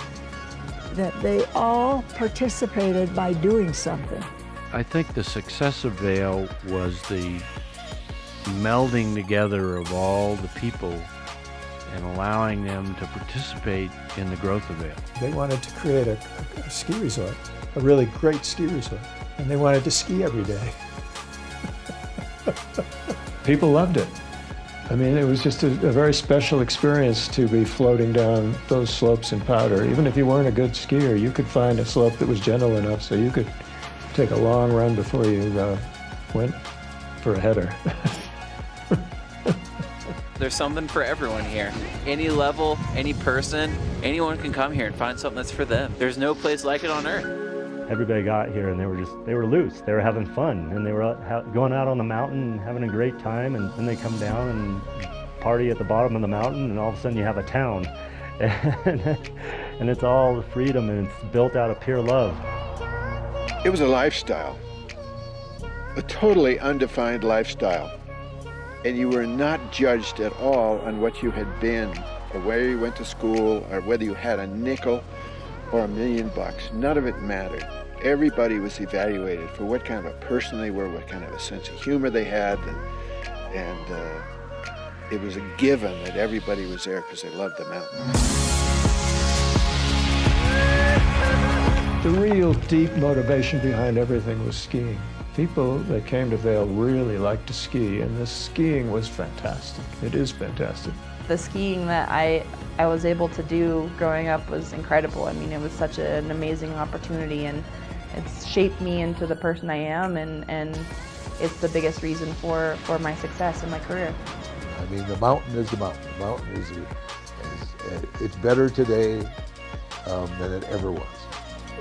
that they all participated by doing something. I think the success of Vail was the melding together of all the people and allowing them to participate in the growth of Vail. They wanted to create a ski resort, a really great ski resort, and they wanted to ski every day. People loved it. I mean, it was just a very special experience to be floating down those slopes in powder. Even if you weren't a good skier, you could find a slope that was gentle enough so you could take a long run before you went for a header. There's something for everyone here. Any level, any person, anyone can come here and find something that's for them. There's no place like it on earth. Everybody got here and they were loose. They were having fun and they were going out on the mountain and having a great time, and then they come down and party at the bottom of the mountain, and all of a sudden you have a town. And it's all freedom, and it's built out of pure love. It was a lifestyle, a totally undefined lifestyle. And you were not judged at all on what you had been, or where you went to school, or whether you had a nickel or $1 million. None of it mattered. Everybody was evaluated for what kind of a person they were, what kind of a sense of humor they had, and it was a given that everybody was there because they loved the mountains. The real deep motivation behind everything was skiing. People that came to Vail really liked to ski, and the skiing was fantastic. It is fantastic. The skiing that I was able to do growing up was incredible. I mean, it was such an amazing opportunity, and it's shaped me into the person I am, and it's the biggest reason for my success in my career. I mean, the mountain is the mountain. The mountain is it's better today than it ever was.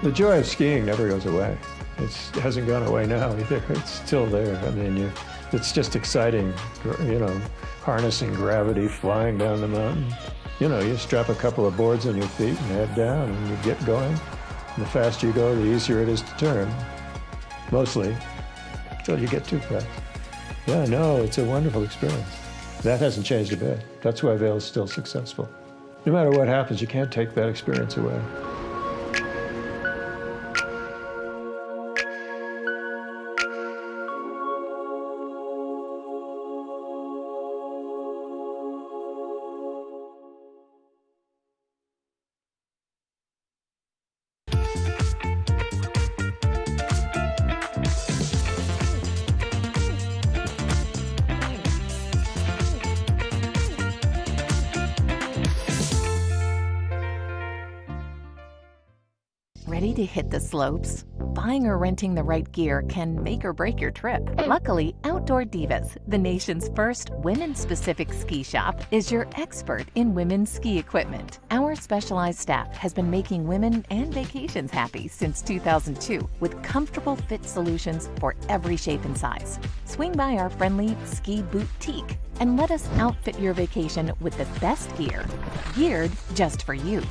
The joy of skiing never goes away. It hasn't gone away now either. It's still there. I mean, it's just exciting, you know, harnessing gravity, flying down the mountain. You know, you strap a couple of boards on your feet and head down and you get going. And the faster you go, the easier it is to turn. Mostly, until you get too fast. Yeah, no, it's a wonderful experience. That hasn't changed a bit. That's why Vail is still successful. No matter what happens, you can't take that experience away. Ready to hit the slopes? Buying or renting the right gear can make or break your trip. Luckily, Outdoor Divas, the nation's first women-specific ski shop, is your expert in women's ski equipment. Our specialized staff has been making women and vacations happy since 2002 with comfortable fit solutions for every shape and size. Swing by our friendly Ski Boutique and let us outfit your vacation with the best gear, geared just for you.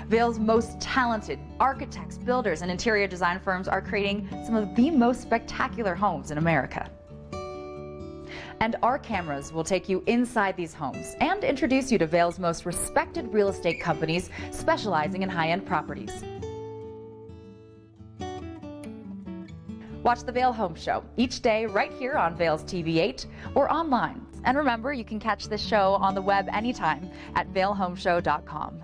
Vail's most talented architects, builders, and interior design firms are creating some of the most spectacular homes in America. And our cameras will take you inside these homes and introduce you to Vail's most respected real estate companies specializing in high-end properties. Watch the Vail Home Show each day right here on Vail's TV8 or online. And remember, you can catch this show on the web anytime at vailhomeshow.com.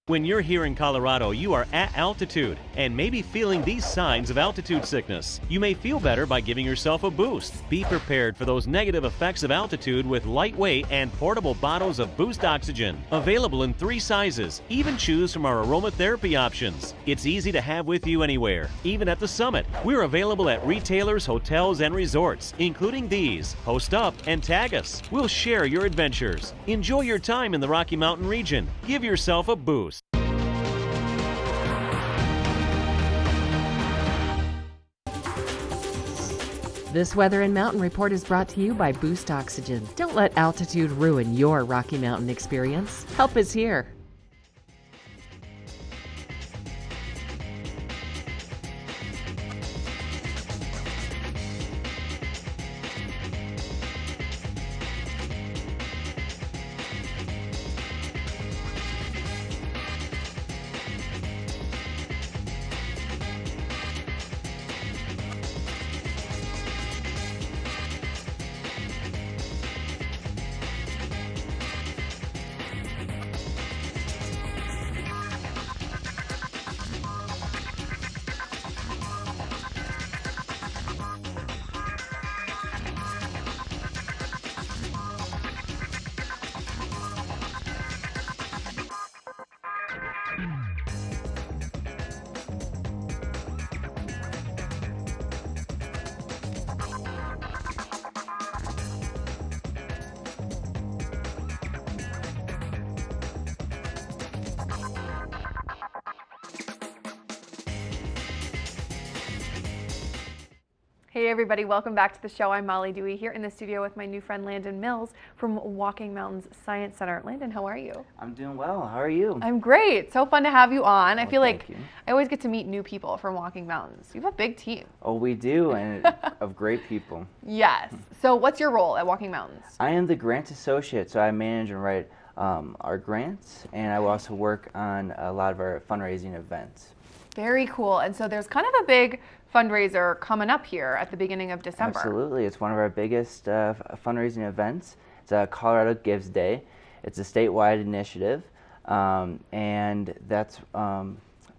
When you're here in Colorado, you are at altitude and maybe feeling these signs of altitude sickness. You may feel better by giving yourself a boost. Be prepared for those negative effects of altitude with lightweight and portable bottles of Boost Oxygen. Available in 3 sizes. Even choose from our aromatherapy options. It's easy to have with you anywhere, even at the summit. We're available at retailers, hotels, and resorts, including these. Post up and tag us. We'll share your adventures. Enjoy your time in the Rocky Mountain region. Give yourself a boost. This Weather and Mountain Report is brought to you by Boost Oxygen. Don't let altitude ruin your Rocky Mountain experience. Help is here. Hey everybody, welcome back to the show. I'm Molly Dewey here in the studio with my new friend Landon Mills from Walking Mountains Science Center. Landon, how are you? I'm doing well. How are you? I'm great. So fun to have you on. I feel like you. I always get to meet new people from Walking Mountains. You have a big team. Oh, we do, and of great people. Yes. So what's your role at Walking Mountains? I am the grant associate, so I manage and write our grants, and I will also work on a lot of our fundraising events. Very cool. And so there's kind of a big fundraiser coming up here at the beginning of December. Absolutely. It's one of our biggest fundraising events. It's a Colorado Gives Day. It's a statewide initiative, and that's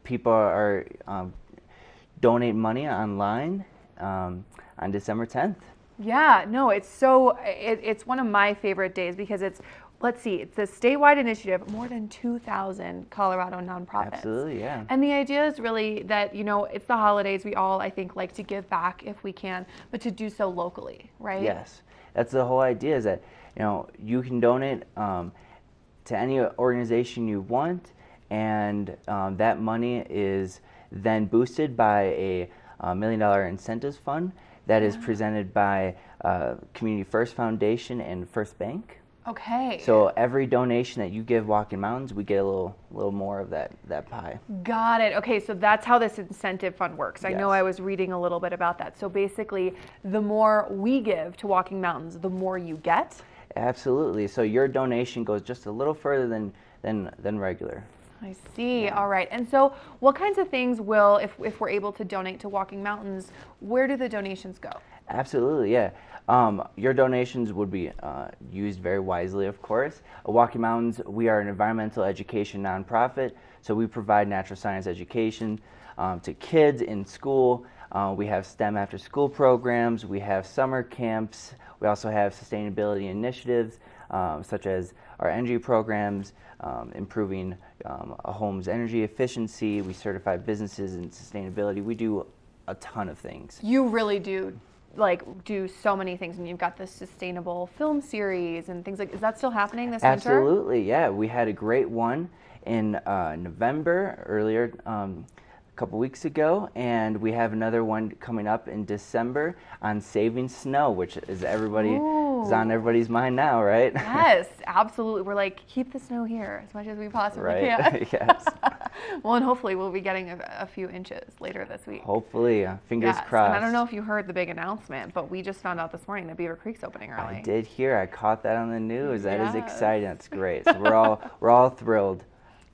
people are donate money online on December 10th. Yeah, no, it's one of my favorite days because it's a statewide initiative, more than 2,000 Colorado nonprofits. Absolutely, yeah. And the idea is really that, it's the holidays. We all, I think, like to give back if we can, but to do so locally, right? Yes. That's the whole idea, is that, you can donate to any organization you want, and that money is then boosted by a $1 million incentives fund that is presented by Community First Foundation and First Bank. Okay. So every donation that you give Walking Mountains, we get a little more of that pie. Got it. Okay, so that's how this incentive fund works. I know I was reading a little bit about that. So basically, the more we give to Walking Mountains, the more you get? Absolutely. So your donation goes just a little further than regular. I see. Yeah. All right. And so what kinds of things will, if we're able to donate to Walking Mountains, where do the donations go? Absolutely, yeah. Your donations would be used very wisely, of course. At Walking Mountains, we are an environmental education nonprofit, so we provide natural science education to kids in school. We have STEM after-school programs. We have summer camps. We also have sustainability initiatives, such as our energy programs, improving a home's energy efficiency. We certify businesses in sustainability. We do a ton of things. You really do do so many things, and you've got this sustainable film series and things is that still happening this winter? winter? Absolutely, yeah. We had a great one in November earlier, a couple weeks ago, and we have another one coming up in December on saving snow, which is on everybody's mind now, right? Yes, absolutely. We're keep the snow here as much as we possibly can. Yes. Well, and hopefully we'll be getting a few inches later this week. Hopefully, fingers crossed. And I don't know if you heard the big announcement, but we just found out this morning that Beaver Creek's opening early. I did hear. I caught that on the news. That is exciting. That's great. So we're all thrilled.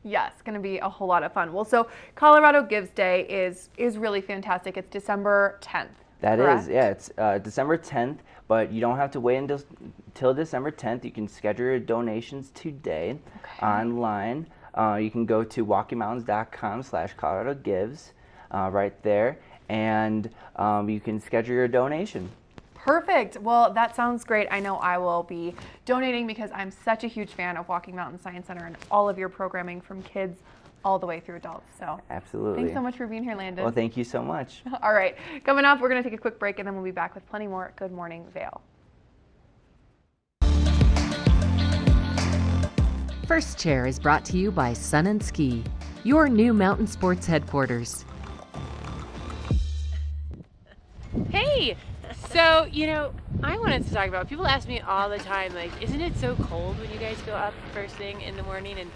Yes, it's going to be a whole lot of fun. Well, so Colorado Gives Day is really fantastic. It's December 10th. Correct? It's December 10th, but you don't have to wait until December 10th. You can schedule your donations today online. You can go to walkingmountains.com/Colorado Gives right there, and you can schedule your donation. Perfect. Well, that sounds great. I know I will be donating because I'm such a huge fan of Walking Mountains Science Center and all of your programming from kids all the way through adults. So absolutely. Thanks so much for being here, Landon. Well, thank you so much. All right. Coming up, we're going to take a quick break, and then we'll be back with plenty more Good Morning Vail. First Chair is brought to you by Sun and Ski, your new mountain sports headquarters. Hey! So, I wanted to talk about, people ask me all the time, isn't it so cold when you guys go up first thing in the morning? And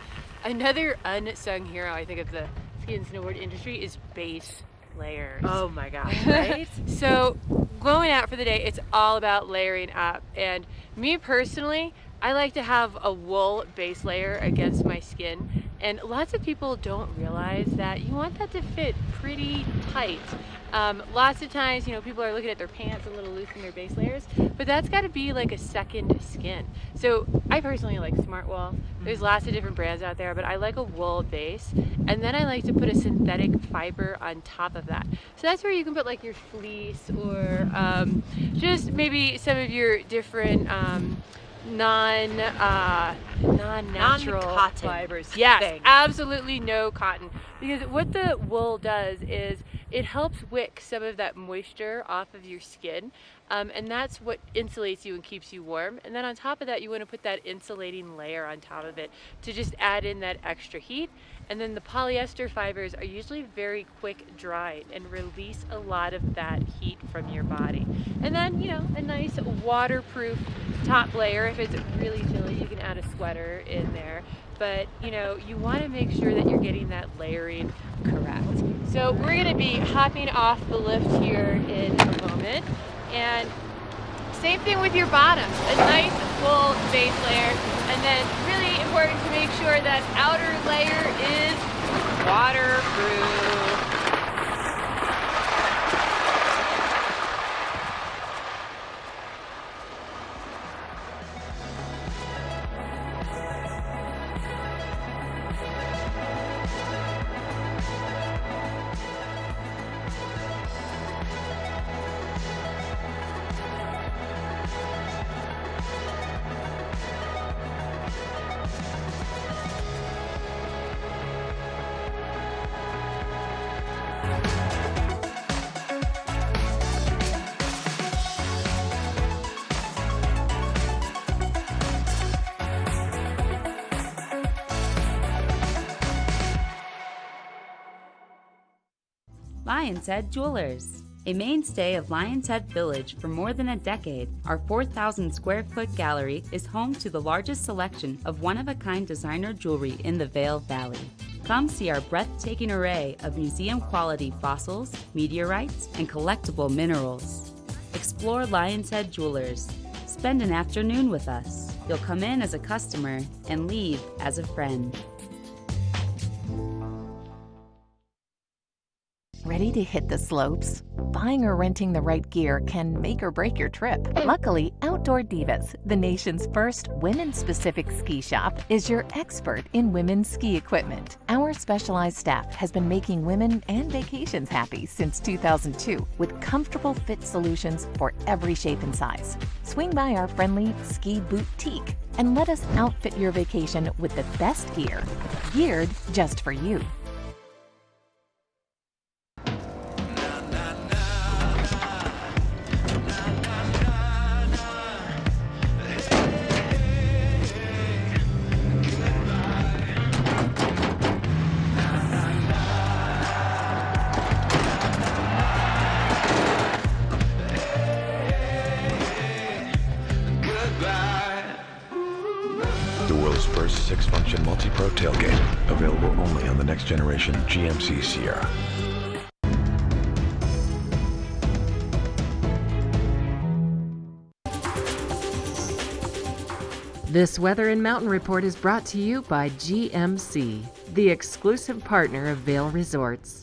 another unsung hero, I think, of the ski and snowboard industry is base layers. Oh my gosh, right? So, going out for the day, it's all about layering up. And me personally, I like to have a wool base layer against my skin. And lots of people don't realize that you want that to fit pretty tight. Lots of times, people are looking at their pants a little loose in their base layers, but that's got to be like a second skin. So I personally like Smart Wool. There's lots of different brands out there, but I like a wool base, and then I like to put a synthetic fiber on top of that. So that's where you can put your fleece or just maybe some of your different non-natural non-cotton fibers. Yes, thing. absolutely no cotton. Because what the wool does is it helps wick some of that moisture off of your skin, and that's what insulates you and keeps you warm. And then on top of that, you want to put that insulating layer on top of it to just add in that extra heat. And then the polyester fibers are usually very quick drying and release a lot of that heat from your body. And then, you know, a nice waterproof top layer. If it's really chilly, you can add a sweater in there. But, you know, you want to make sure that you're getting that layering correct. So we're going to be hopping off the lift here in a moment. And same thing with your bottom, a nice full base layer, and then really important to make sure that outer layer is waterproof. Lion's Head Jewelers. A mainstay of Lion's Head Village for more than a decade, our 4,000 square foot gallery is home to the largest selection of one-of-a-kind designer jewelry in the Vail Valley. Come see our breathtaking array of museum-quality fossils, meteorites, and collectible minerals. Explore Lion's Head Jewelers. Spend an afternoon with us. You'll come in as a customer and leave as a friend. Ready to hit the slopes? Buying or renting the right gear can make or break your trip. Luckily, Outdoor Divas, the nation's first women-specific ski shop, is your expert in women's ski equipment. Our specialized staff has been making women and vacations happy since 2002 with comfortable fit solutions for every shape and size. Swing by our friendly ski boutique and let us outfit your vacation with the best gear, geared just for you. The world's first 6-function multi-pro tailgate, available only on the next generation GMC Sierra. This Weather and Mountain Report is brought to you by GMC, the exclusive partner of Vail Resorts.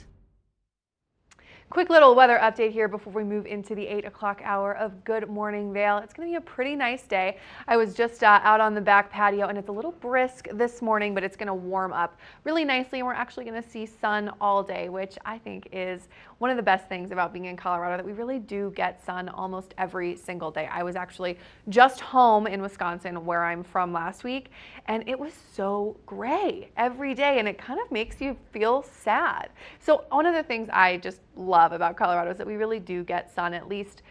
Quick little weather update here before we move into the 8 o'clock hour of Good Morning Vail. It's going to be a pretty nice day. I was just out on the back patio and it's a little brisk this morning, but it's going to warm up really nicely and we're actually going to see sun all day, which I think is one of the best things about being in Colorado, that we really do get sun almost every single day. I was actually just home in Wisconsin, where I'm from, last week, and it was so gray every day and it kind of makes you feel sad. So one of the things I just love about Colorado is that we really do get sun at least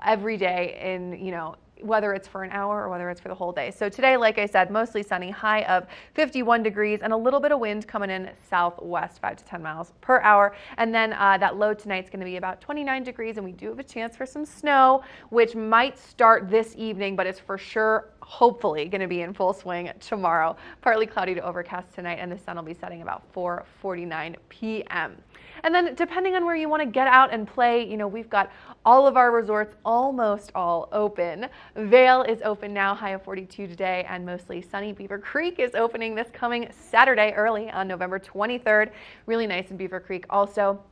every day, in, you know, whether it's for an hour or whether it's for the whole day. So today, like I said, mostly sunny, high of 51 degrees and a little bit of wind coming in southwest, 5 to 10 miles per hour. And then that low tonight's going to be about 29 degrees, and we do have a chance for some snow, which might start this evening, but it's for sure, hopefully, going to be in full swing tomorrow. Partly cloudy to overcast tonight, and the sun will be setting about 4:49 p.m. And then depending on where you want to get out and play, you know, we've got all of our resorts almost all open. Vail is open now, high of 42 today, and mostly sunny. Beaver Creek is opening this coming Saturday early on November 23rd. Really nice in Beaver Creek also.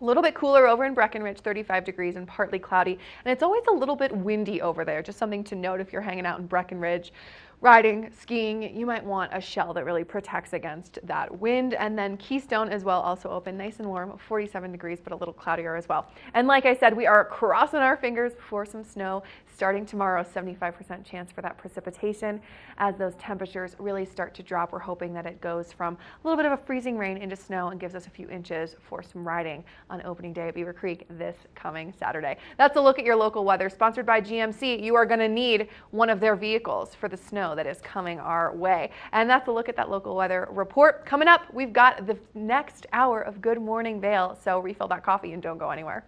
A little bit cooler over in Breckenridge, 35 degrees and partly cloudy. And it's always a little bit windy over there. Just something to note if you're hanging out in Breckenridge. riding, skiing, you might want a shell that really protects against that wind. And then Keystone as well, also open, nice and warm, 47 degrees, but a little cloudier as well. And like I said, we are crossing our fingers for some snow starting tomorrow. 75% chance for that precipitation as those temperatures really start to drop. We're hoping that it goes from a little bit of a freezing rain into snow and gives us a few inches for some riding on opening day at Beaver Creek this coming Saturday. That's a look at your local weather, sponsored by GMC. You are going to need one of their vehicles for the snow that is coming our way. And that's a look at that local weather report. Coming up, we've got the next hour of Good Morning Vail, so refill that coffee and don't go anywhere.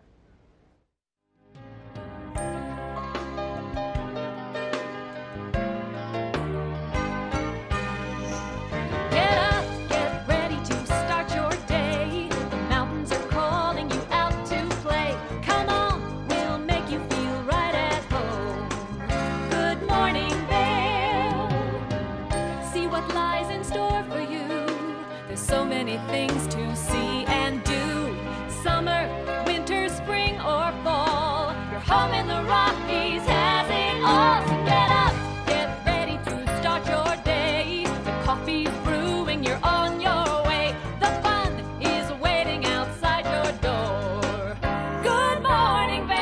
Things to see and do. Summer, winter, spring, or fall. Your home in the Rockies has it all. So get up, get ready to start your day. The coffee's brewing, you're on your way. The fun is waiting outside your door. Good morning, Vail.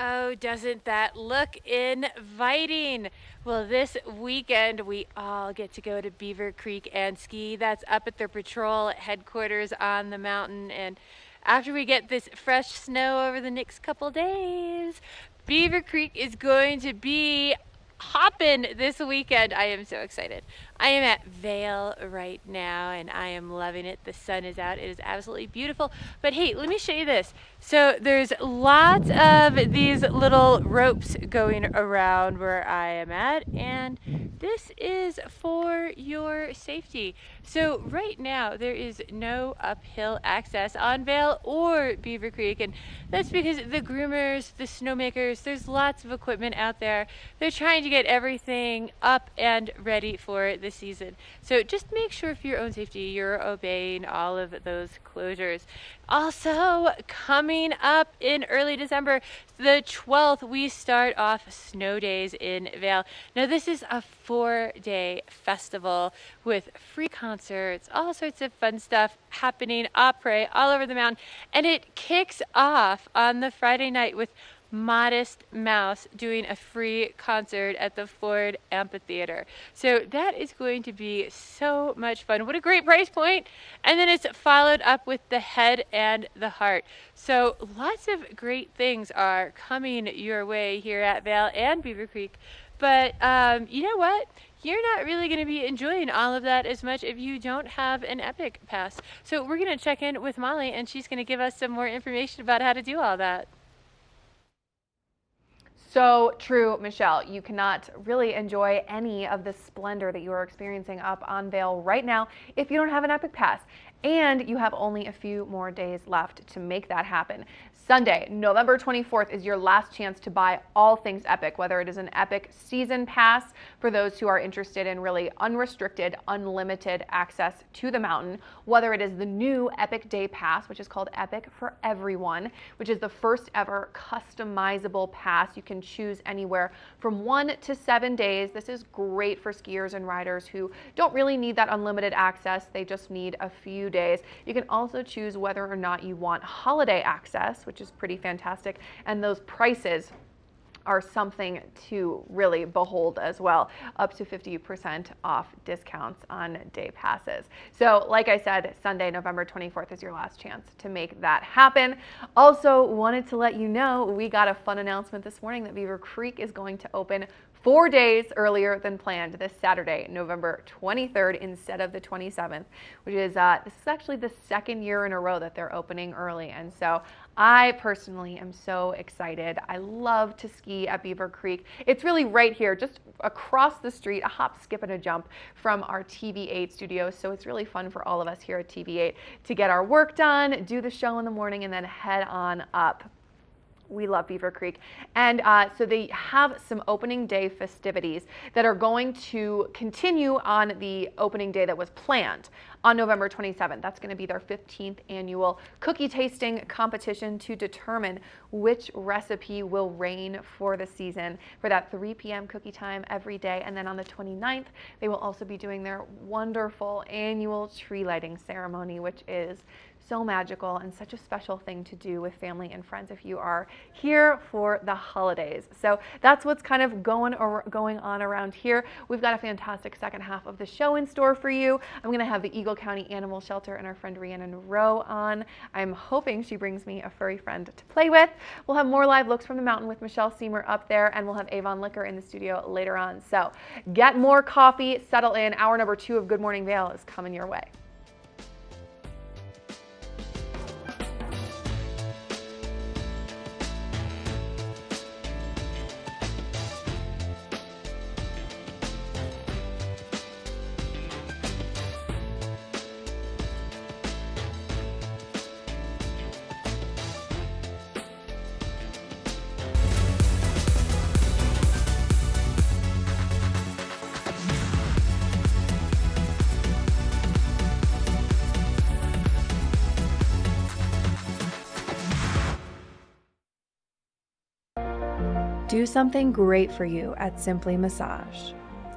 Oh, doesn't that look inviting? Well, this weekend we all get to go to Beaver Creek and ski. That's up at their patrol headquarters on the mountain. And after we get this fresh snow over the next couple days, Beaver Creek is going to be hopping this weekend. I am so excited. I am at Vail right now and I am loving it. The sun is out. It is absolutely beautiful. But hey, let me show you this. So there's lots of these little ropes going around where I am at, and this is for your safety. So right now there is no uphill access on Vail or Beaver Creek, and that's because the groomers, the snowmakers, there's lots of equipment out there. They're trying to get everything up and ready for the season. So just make sure for your own safety you're obeying all of those closures. Also, coming up in early December, the 12th, we start off Snow Days in Vail. Now, this is a 4-day festival with free concerts, all sorts of fun stuff happening, opera all over the mountain. And it kicks off on the Friday night with Modest Mouse doing a free concert at the Ford Amphitheater. So that is going to be so much fun. What a great price point. And then it's followed up with the Head and the Heart. So lots of great things are coming your way here at Vail and Beaver Creek. But you know what? You're not really going to be enjoying all of that as much if you don't have an Epic Pass. So we're going to check in with Molly, and she's going to give us some more information about how to do all that. So true, Michelle. You cannot really enjoy any of the splendor that you are experiencing up on Vail right now if you don't have an Epic Pass. And you have only a few more days left to make that happen. Sunday, November 24th is your last chance to buy all things Epic, whether it is an Epic Season Pass for those who are interested in really unrestricted, unlimited access to the mountain, whether it is the new Epic Day Pass, which is called Epic for Everyone, which is the first ever customizable pass. You can choose anywhere from 1 to 7 days. This is great for skiers and riders who don't really need that unlimited access. They just need a few days. You can also choose whether or not you want holiday access, which is pretty fantastic, and those prices are something to really behold as well, up to 50% off discounts on day passes. So like I said, Sunday, November 24th is your last chance to make that happen. Also wanted to let you know, we got a fun announcement this morning that Beaver Creek is going to open 4 days earlier than planned this Saturday, November 23rd instead of the 27th, which is, this is actually the second year in a row that they're opening early. And so I personally am so excited. I love to ski at Beaver Creek. It's really right here, just across the street, a hop, skip, and a jump from our TV8 studios. So it's really fun for all of us here at TV8 to get our work done, do the show in the morning, and then head on up. We love Beaver Creek. And so they have some opening day festivities that are going to continue on the opening day that was planned on November 27th. That's going to be their 15th annual cookie tasting competition to determine which recipe will reign for the season for that 3 p.m. cookie time every day. And then on the 29th, they will also be doing their wonderful annual tree lighting ceremony, which is so magical and such a special thing to do with family and friends if you are here for the holidays. So that's what's kind of going on around here. We've got a fantastic second half of the show in store for you. I'm going to have the Eagle County Animal Shelter and our friend Rhiannon Rowe on. I'm hoping she brings me a furry friend to play with. We'll have more live looks from the mountain with Michelle Seymour up there, and we'll have Avon Liquor in the studio later on. So get more coffee, settle in. Hour number 2 of Good Morning Vail is coming your way. Do something great for you at Simply Massage.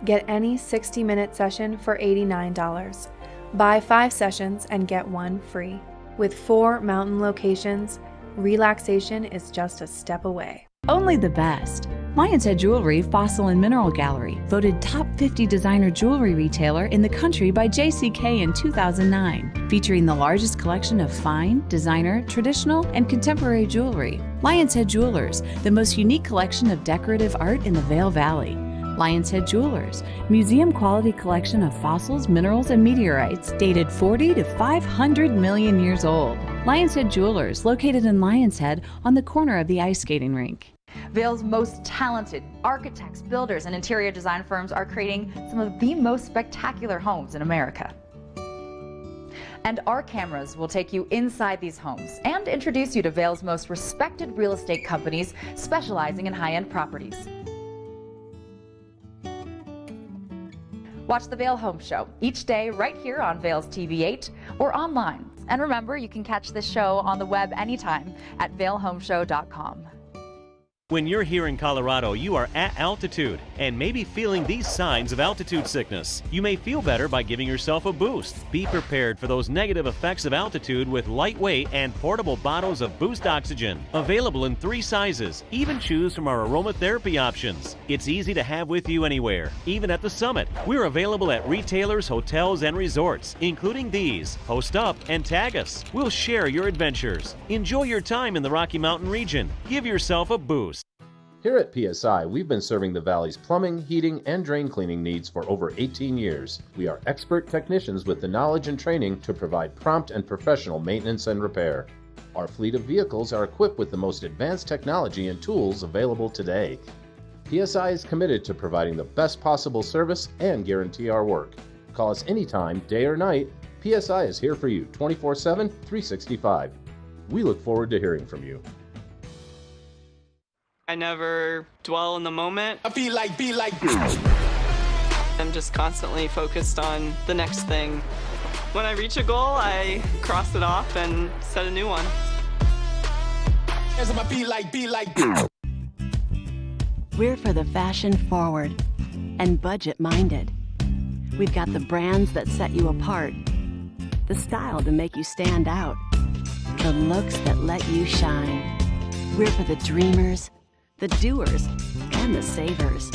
Get any 60-minute session for $89. Buy 5 sessions and get 1 free. With 4 mountain locations, relaxation is just a step away. Only the best. Lion's Head Jewelry Fossil and Mineral Gallery, voted top 50 designer jewelry retailer in the country by JCK in 2009, featuring the largest collection of fine, designer, traditional, and contemporary jewelry. Lion's Head Jewelers, the most unique collection of decorative art in the Vail Valley. Lion's Head Jewelers, museum-quality collection of fossils, minerals, and meteorites dated 40 to 500 million years old. Lion's Head Jewelers, located in Lion's Head on the corner of the ice skating rink. Vail's most talented architects, builders, and interior design firms are creating some of the most spectacular homes in America. And our cameras will take you inside these homes and introduce you to Vail's most respected real estate companies specializing in high-end properties. Watch the Vail Home Show each day right here on Vail's TV8 or online. And remember, you can catch this show on the web anytime at vailhomeshow.com. When you're here in Colorado, you are at altitude and may be feeling these signs of altitude sickness. You may feel better by giving yourself a boost. Be prepared for those negative effects of altitude with lightweight and portable bottles of Boost Oxygen. Available in 3 sizes. Even choose from our aromatherapy options. It's easy to have with you anywhere, even at the summit. We're available at retailers, hotels, and resorts, including these. Post up and tag us. We'll share your adventures. Enjoy your time in the Rocky Mountain region. Give yourself a boost. Here at PSI, we've been serving the Valley's plumbing, heating, and drain cleaning needs for over 18 years. We are expert technicians with the knowledge and training to provide prompt and professional maintenance and repair. Our fleet of vehicles are equipped with the most advanced technology and tools available today. PSI is committed to providing the best possible service and guarantee our work. Call us anytime, day or night. PSI is here for you 24/7, 365. We look forward to hearing from you. I never dwell in the moment. I be like. I'm just constantly focused on the next thing. When I reach a goal, I cross it off and set a new one. We're for the fashion forward and budget minded. We've got the brands that set you apart, the style to make you stand out, the looks that let you shine. We're for the dreamers, the doers, and the savers.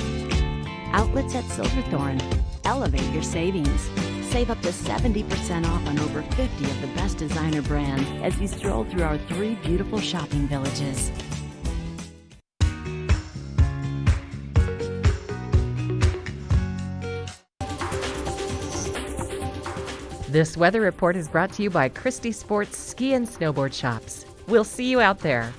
Outlets at Silverthorne. Elevate your savings. Save up to 70% off on over 50 of the best designer brands as you stroll through our 3 beautiful shopping villages. This weather report is brought to you by Christie Sports Ski and Snowboard Shops. We'll see you out there.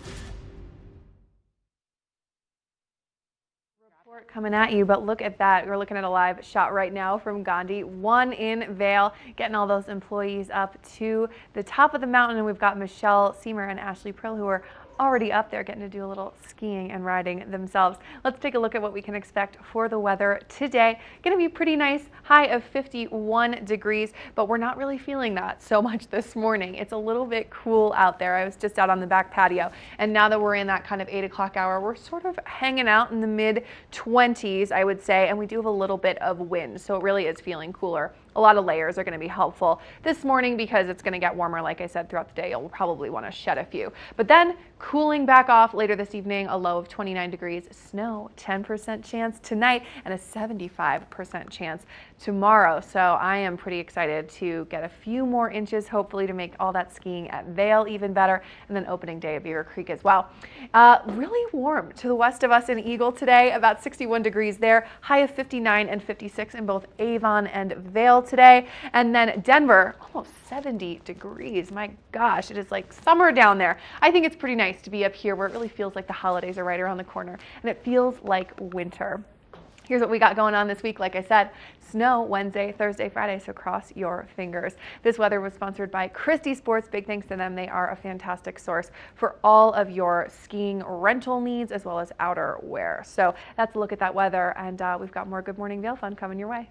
Coming at you, but look at that. We're looking at a live shot right now from Gandhi, 1 in Vail, getting all those employees up to the top of the mountain. And we've got Michelle Seymour and Ashley Prill, who are already up there getting to do a little skiing and riding themselves. Let's take a look at what we can expect for the weather today. Going to be pretty nice, high of 51 degrees, but we're not really feeling that so much this morning. It's a little bit cool out there. I was just out on the back patio, and now that we're in that kind of 8 o'clock hour, we're sort of hanging out in the mid-20s, I would say, and we do have a little bit of wind, so it really is feeling cooler. A lot of layers are going to be helpful this morning because it's going to get warmer, like I said, throughout the day. You'll probably want to shed a few. But then cooling back off later this evening, a low of 29 degrees, snow, 10% chance tonight, and a 75% chance tomorrow. So I am pretty excited to get a few more inches, hopefully, to make all that skiing at Vail even better, and then opening day at Beaver Creek as well. Really warm to the west of us in Eagle today, about 61 degrees there, high of 59 and 56 in both Avon and Vail today. And then Denver, almost 70 degrees. My gosh, it is like summer down there. I think it's pretty nice to be up here where it really feels like the holidays are right around the corner, and it feels like winter. Here's what we got going on this week. Like I said, snow Wednesday, Thursday, Friday, so cross your fingers. This weather was sponsored by Christie Sports. Big thanks to them. They are a fantastic source for all of your skiing rental needs as well as outerwear. So that's a look at that weather, and we've got more Good Morning Vail fun coming your way.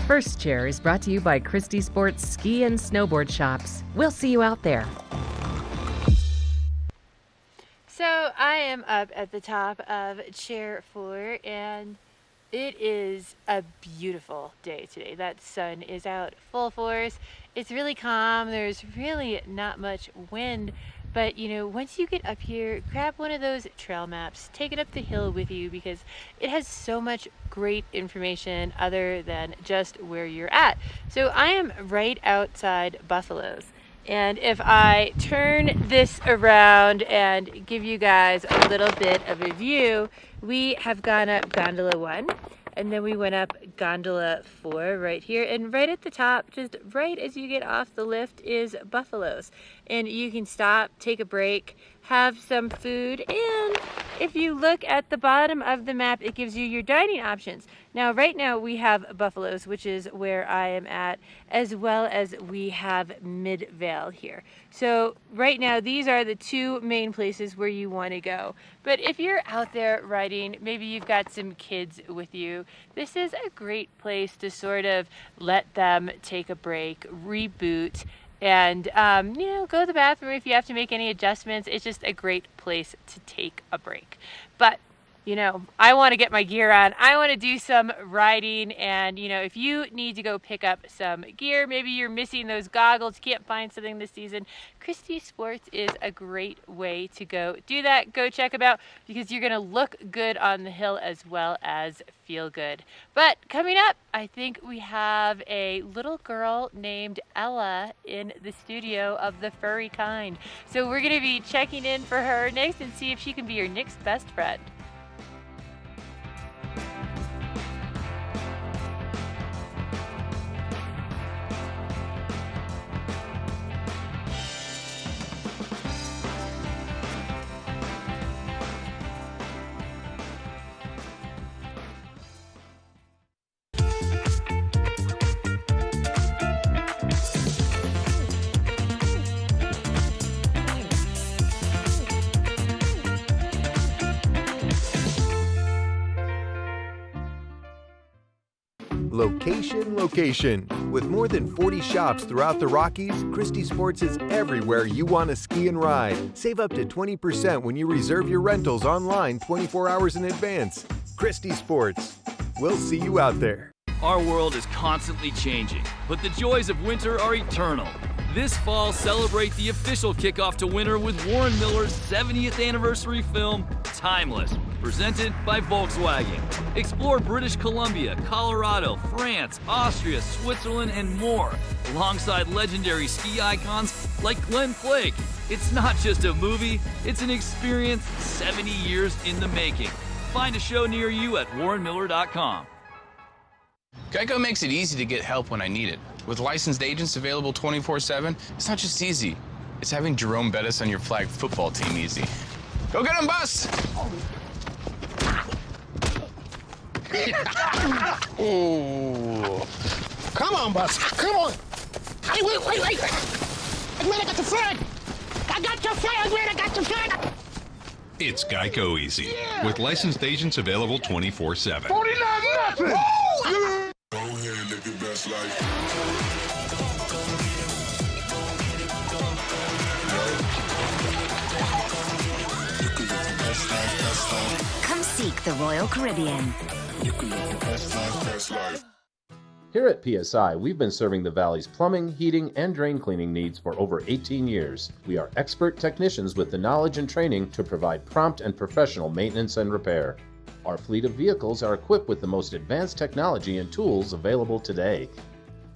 First Chair is brought to you by Christie Sports Ski and Snowboard Shops. We'll see you out there. So I am up at the top of Chair 4, and it is a beautiful day today. That sun is out full force. It's really calm. There's really not much wind. But, you know, once you get up here, grab one of those trail maps, take it up the hill with you, because it has so much great information other than just where you're at. So I am right outside Buffalo's. And if I turn this around and give you guys a little bit of a view, we have gone up Gondola 1. And then we went up Gondola 4 right here. And right at the top, just right as you get off the lift, is Buffalo's. And you can stop, take a break, have some food. And if you look at the bottom of the map, it gives you your dining options. Now, right now we have Buffalo's, which is where I am at, as well as we have Midvale here. So right now, these are the two main places where you want to go. But if you're out there riding, maybe you've got some kids with you, this is a great place to sort of let them take a break, reboot, and you know, go to the bathroom if you have to make any adjustments. It's just a great place to take a break. But you know, I want to get my gear on. I want to do some riding, and you know, if you need to go pick up some gear, maybe you're missing those goggles, you can't find something this season, Christie Sports is a great way to go do that. Go check them out, because you're going to look good on the hill as well as feel good. But coming up, I think we have a little girl named Ella in the studio of the furry kind. So we're going to be checking in for her next and see if she can be your next best friend. Location, location. With more than 40 shops throughout the Rockies, Christie Sports is everywhere you want to ski and ride. Save up to 20% when you reserve your rentals online 24 hours in advance. Christie Sports. We'll see you out there. Our world is constantly changing, but the joys of winter are eternal. This fall, celebrate the official kickoff to winter with Warren Miller's 70th anniversary film, Timeless, presented by Volkswagen. Explore British Columbia, Colorado, France, Austria, Switzerland, and more, alongside legendary ski icons like Glenn Flake. It's not just a movie, it's an experience 70 years in the making. Find a show near you at warrenmiller.com. Geico makes it easy to get help when I need it. With licensed agents available 24/7, it's not just easy. It's having Jerome Bettis on your flag football team easy. Go get him, Bus! Ooh. Come on, Bus. Come on. Hey, wait. Man, I got the flag! I got your flag, man! I got your flag! It's Geico Easy, with licensed agents available 24/7. 49 nothing! Go ahead, live your best life. Come seek the Royal Caribbean. You can live your best life. Here at PSI, we've been serving the Valley's plumbing, heating, and drain cleaning needs for over 18 years. We are expert technicians with the knowledge and training to provide prompt and professional maintenance and repair. Our fleet of vehicles are equipped with the most advanced technology and tools available today.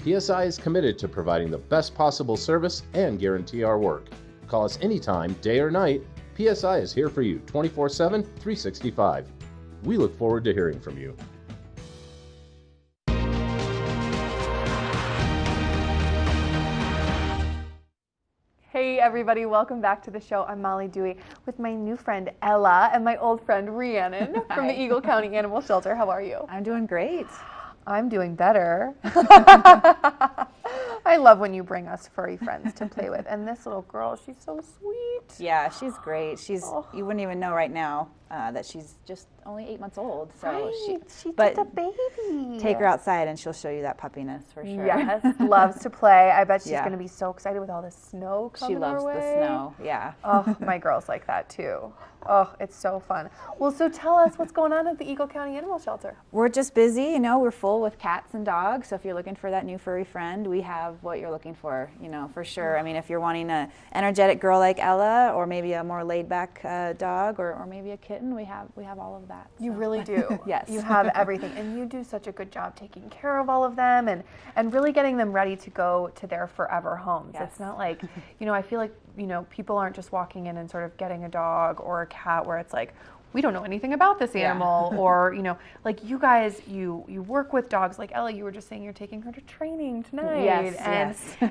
PSI is committed to providing the best possible service and guarantee our work. Call us anytime, day or night. PSI is here for you 24/7, 365. We look forward to hearing from you. Hey everybody, welcome back to the show. I'm Molly Dewey with my new friend Ella and my old friend Rhiannon from the Eagle County Animal Shelter. How are you? I'm doing great. I'm doing better. I love when you bring us furry friends to play with. And this little girl, she's so sweet. Yeah, she's great. You wouldn't even know right now that she's just only 8 months old. So Right, she's but just a baby. take her outside and she'll show you that puppiness for sure. Yes, loves to play. I bet she's Yeah. going to be so excited with all the snow coming She loves her way. the snow, yeah. Oh, my girl's like that too. Oh, it's so fun. Well, so tell us what's going on at the Eagle County Animal Shelter. We're just busy, you know, we're full with cats and dogs. So if you're looking for that new furry friend, we have what you're looking for, you know, for sure. I mean, if you're wanting an energetic girl like Ella, or maybe a more laid back dog, or maybe a kitten, we have all of that. You really do. Yes. You have everything. And you do such a good job taking care of all of them and really getting them ready to go to their forever homes. Yes. It's not like, you know, I feel like, you know, people aren't just walking in and sort of getting a dog or a cat where it's like, we don't know anything about this animal. Or, you know, like you guys, you work with dogs. Like Ella, you were just saying you're taking her to training tonight. Yes,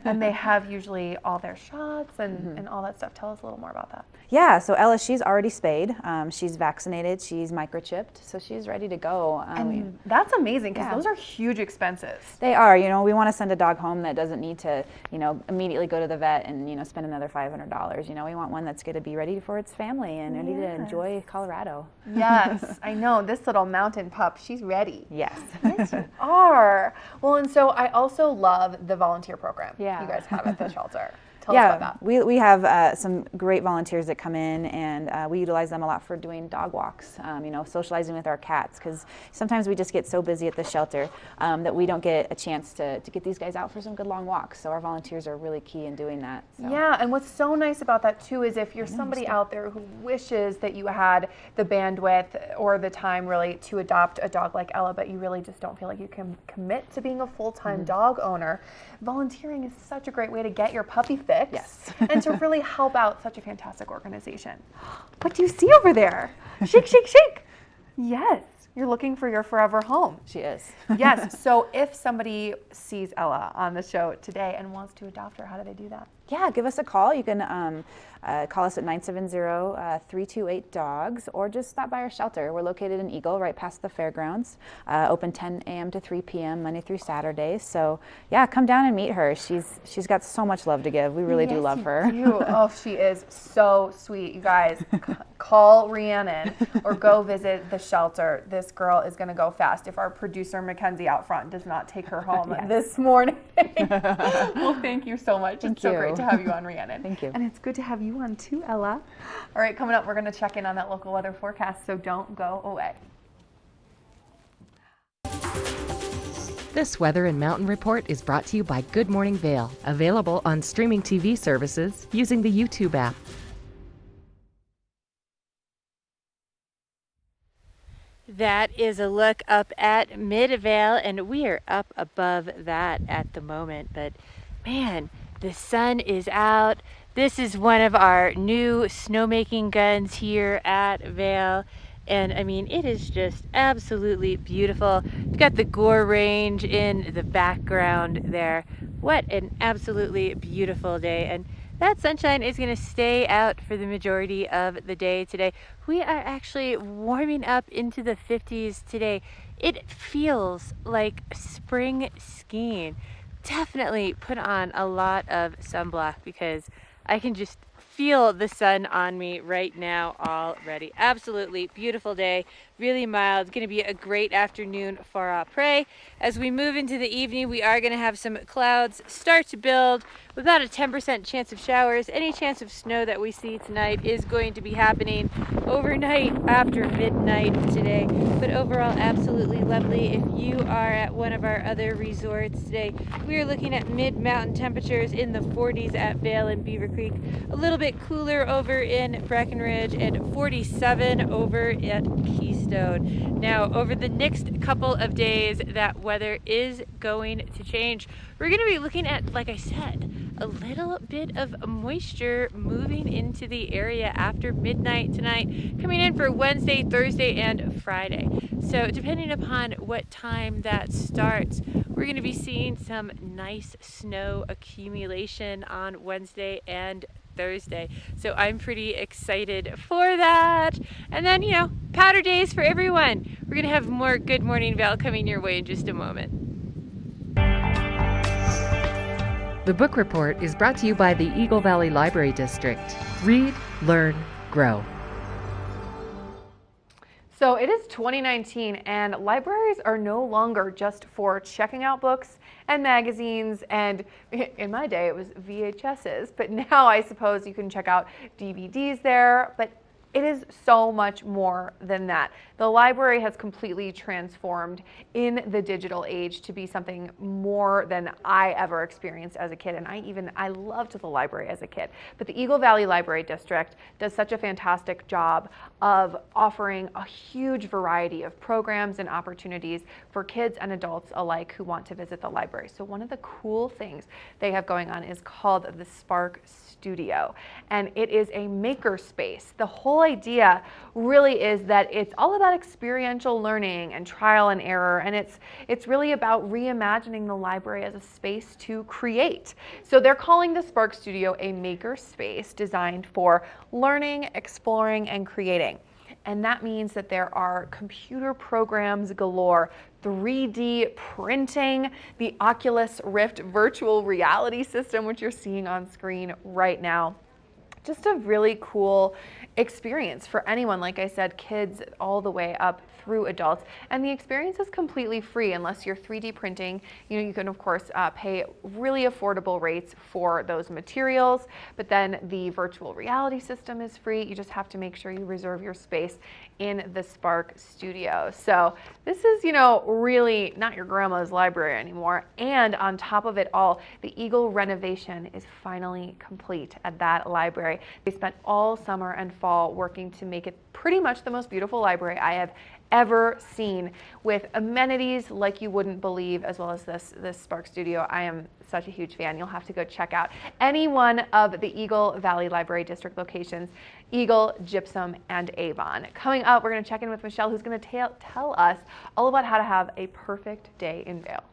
and they have usually all their shots and all that stuff. Tell us a little more about that. Yeah, so Ella, she's already spayed. She's vaccinated. She's microchipped, so she's ready to go. And that's amazing because yeah. those are huge expenses. They are. You know, we want to send a dog home that doesn't need to, you know, immediately go to the vet and, you know, spend another $500. You know, we want one that's going to be ready for its family and ready to enjoy Colorado. Yes, I know. This little mountain pup, she's ready. Yes. Yes, you are. Well, and so I also love the volunteer program you guys have at the shelter. Tell us about that. We have some great volunteers that come in, and we utilize them a lot for doing dog walks, you know, socializing with our cats, because sometimes we just get so busy at the shelter that we don't get a chance to get these guys out for some good long walks. So our volunteers are really key in doing that. So. Yeah, and what's so nice about that too is if you're somebody out there who wishes that you had the bandwidth or the time really to adopt a dog like Ella, but you really just don't feel like you can commit to being a full-time dog owner, volunteering is such a great way to get your puppy fix. Yes. And to really help out such a fantastic organization. What do you see over there? Shake, shake, shake. Yes, you're looking for your forever home. She is. Yes, so if somebody sees Ella on the show today and wants to adopt her, how do they do that? Yeah, give us a call. You can call us at 970-328-DOGS or just stop by our shelter. We're located in Eagle, right past the fairgrounds. Open 10 a.m. to 3 p.m. Monday through Saturday. So yeah, come down and meet her. She's got so much love to give. We really do love her. Oh, she is so sweet. You guys, call Rhiannon or go visit the shelter. This girl is going to go fast if our producer Mackenzie out front does not take her home this morning. Well, thank you so much. It's so great to have you on, Rhiannon. Thank you. And it's good to have you on too, Ella. All right, coming up, we're going to check in on that local weather forecast, so don't go away. This Weather and Mountain Report is brought to you by Good Morning Vale, available on streaming TV services using the YouTube app. That is a look up at Midvale, and we are up above that at the moment. But man, the sun is out. This is one of our new snowmaking guns here at Vail. And I mean, it is just absolutely beautiful. We've got the Gore Range in the background there. What an absolutely beautiful day. And that sunshine is going to stay out for the majority of the day today. We are actually warming up into the 50s today. It feels like spring skiing. definitely put on a lot of sunblock because I can just feel the sun on me right now already. Absolutely beautiful day, really mild. Going to be a great afternoon for prey. As we move into the evening, we are going to have some clouds start to build with about a 10% chance of showers. Any chance of snow that we see tonight is going to be happening overnight after midnight today. But overall, absolutely lovely. If you are at one of our other resorts today, we are looking at mid-mountain temperatures in the 40s at Vail and Beaver Creek. A little bit cooler over in Breckenridge and 47 over at Keystone. Now, over the next couple of days, that weather is going to change. We're going to be looking at, like I said, a little bit of moisture moving into the area after midnight tonight, coming in for Wednesday, Thursday, and Friday. So depending upon what time that starts, we're going to be seeing some nice snow accumulation on Wednesday and Thursday. So I'm pretty excited for that. And then, you know, powder days for everyone. We're going to have more Good Morning Vail coming your way in just a moment. The book report is brought to you by the Eagle Valley Library District. Read, learn, grow. So it is 2019 and libraries are no longer just for checking out books and magazines, and in my day it was VHSs, but now I suppose you can check out DVDs there, but it is so much more than that. The library has completely transformed in the digital age to be something more than I ever experienced as a kid. And I loved the library as a kid. But the Eagle Valley Library District does such a fantastic job of offering a huge variety of programs and opportunities for kids and adults alike who want to visit the library. So one of the cool things they have going on is called the Spark Studio, and it is a maker space. The whole idea really is that it's all about experiential learning and trial and error, and it's really about reimagining the library as a space to create. So they're calling the Spark Studio a maker space designed for learning, exploring, and creating. And that means that there are computer programs galore, 3D printing, the Oculus Rift virtual reality system, which you're seeing on screen right now. Just a really cool experience for anyone, like I said, kids all the way up through adults. And the experience is completely free unless you're 3D printing. You know, you can of course pay really affordable rates for those materials, but then the virtual reality system is free. You just have to make sure you reserve your space in the Spark Studio. So this is, you know, really not your grandma's library anymore. And on top of it all, the Eagle renovation is finally complete at that library. They spent all summer and fall working to make it pretty much the most beautiful library I have ever seen, with amenities like you wouldn't believe, as well as this Spark Studio. I am such a huge fan. You'll have to go check out any one of the Eagle Valley Library District locations, Eagle, Gypsum, and Avon. Coming up, we're going to check in with Michelle, who's going to tell us all about how to have a perfect day in Vail.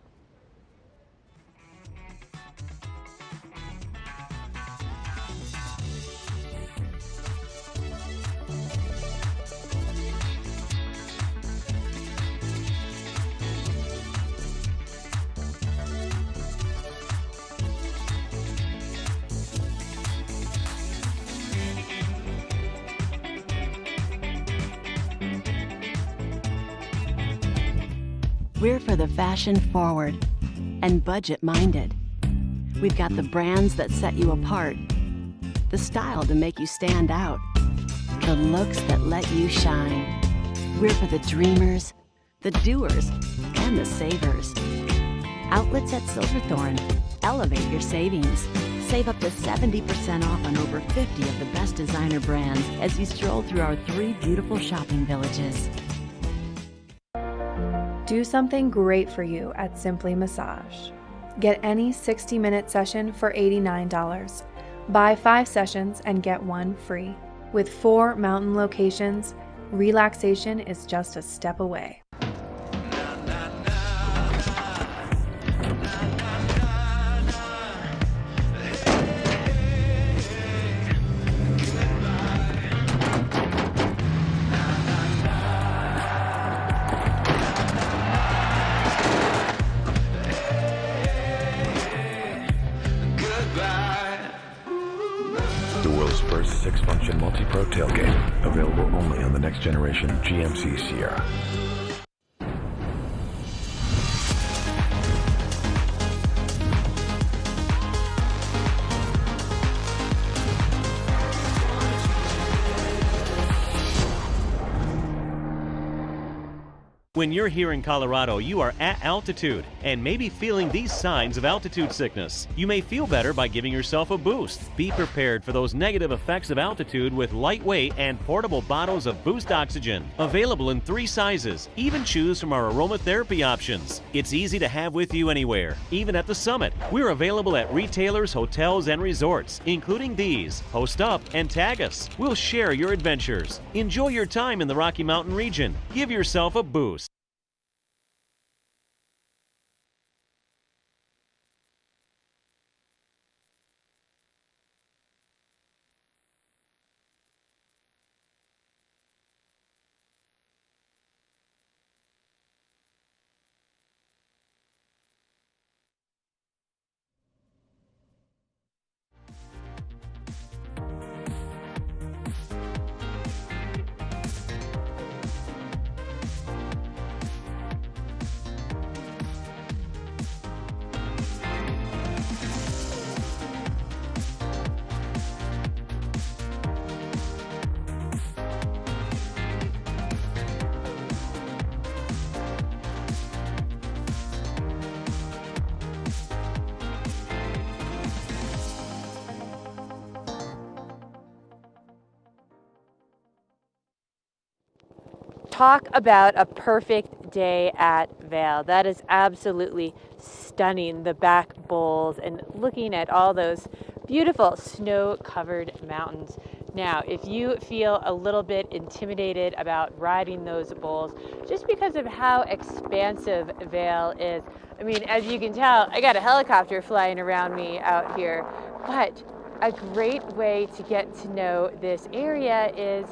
We're for the fashion forward and budget minded. We've got the brands that set you apart, the style to make you stand out, the looks that let you shine. We're for the dreamers, the doers, and the savers. Outlets at Silverthorne. Elevate your savings. Save up to 70% off on over 50 of the best designer brands as you stroll through our 3 beautiful shopping villages. Do something great for you at Simply Massage. Get any 60-minute session for $89. Buy 5 sessions and get 1 free. With 4 mountain locations, relaxation is just a step away. First 6-function multi-pro tailgate. Available only on the next generation GMC Sierra. When you're here in Colorado, you are at altitude and may be feeling these signs of altitude sickness. You may feel better by giving yourself a boost. Be prepared for those negative effects of altitude with lightweight and portable bottles of Boost Oxygen. Available in 3 sizes. Even choose from our aromatherapy options. It's easy to have with you anywhere, even at the summit. We're available at retailers, hotels, and resorts, including these. Post up and tag us. We'll share your adventures. Enjoy your time in the Rocky Mountain region. Give yourself a boost. Talk about a perfect day at Vail. That is absolutely stunning. The back bowls and looking at all those beautiful snow-covered mountains. Now, if you feel a little bit intimidated about riding those bowls, just because of how expansive Vail is, I mean, as you can tell, I got a helicopter flying around me out here, but a great way to get to know this area is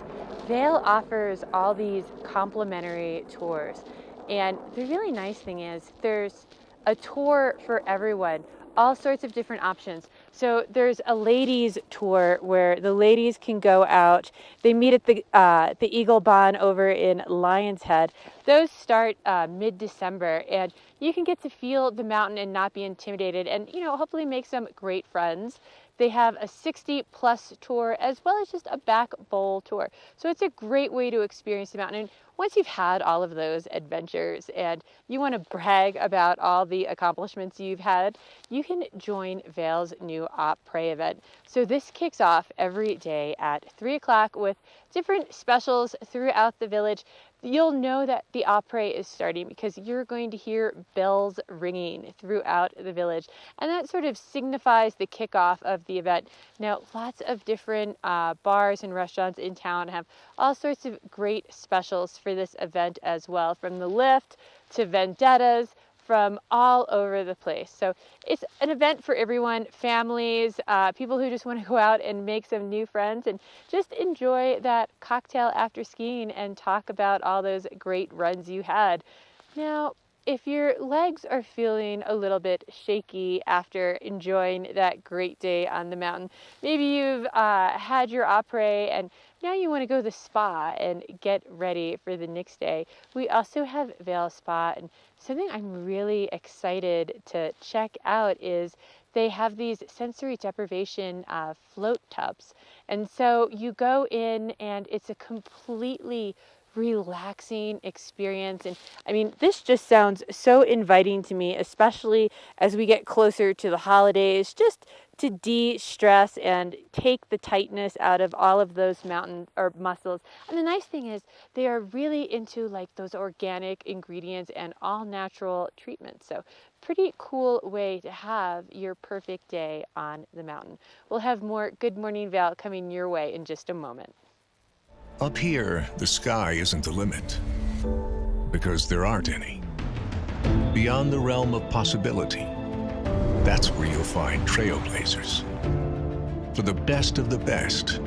Vail offers all these complimentary tours. And the really nice thing is there's a tour for everyone, all sorts of different options. So there's a ladies tour where the ladies can go out. They meet at the Eagle Barn over in Lion's Head. Those start mid-December, and you can get to feel the mountain and not be intimidated and, you know, hopefully make some great friends. They have a 60-plus tour as well as just a back bowl tour. So it's a great way to experience the mountain. And once you've had all of those adventures and you want to brag about all the accomplishments you've had, you can join Vail's new Après event. So this kicks off every day at 3 o'clock with different specials throughout the village. You'll know that the Après is starting because you're going to hear bells ringing throughout the village. And that sort of signifies the kickoff of the event. Now, lots of different bars and restaurants in town have all sorts of great specials for this event as well, from the lift to vendettas, from all over the place. So it's an event for everyone, families, people who just want to go out and make some new friends and just enjoy that cocktail after skiing and talk about all those great runs you had. Now, if your legs are feeling a little bit shaky after enjoying that great day on the mountain, maybe you've had your Après and now you want to go to the spa and get ready for the next day. We also have Vail Spa, and something I'm really excited to check out is they have these sensory deprivation float tubs. And so you go in and it's a completely relaxing experience. And I mean, this just sounds so inviting to me, especially as we get closer to the holidays, just to de-stress and take the tightness out of all of those mountain or muscles. And the nice thing is they are really into like those organic ingredients and all natural treatments. So pretty cool way to have your perfect day on the mountain. We'll have more Good Morning Vail coming your way in just a moment. Up here, the sky isn't the limit, because there aren't any. Beyond the realm of possibility, that's where you'll find trailblazers. For the best of the best,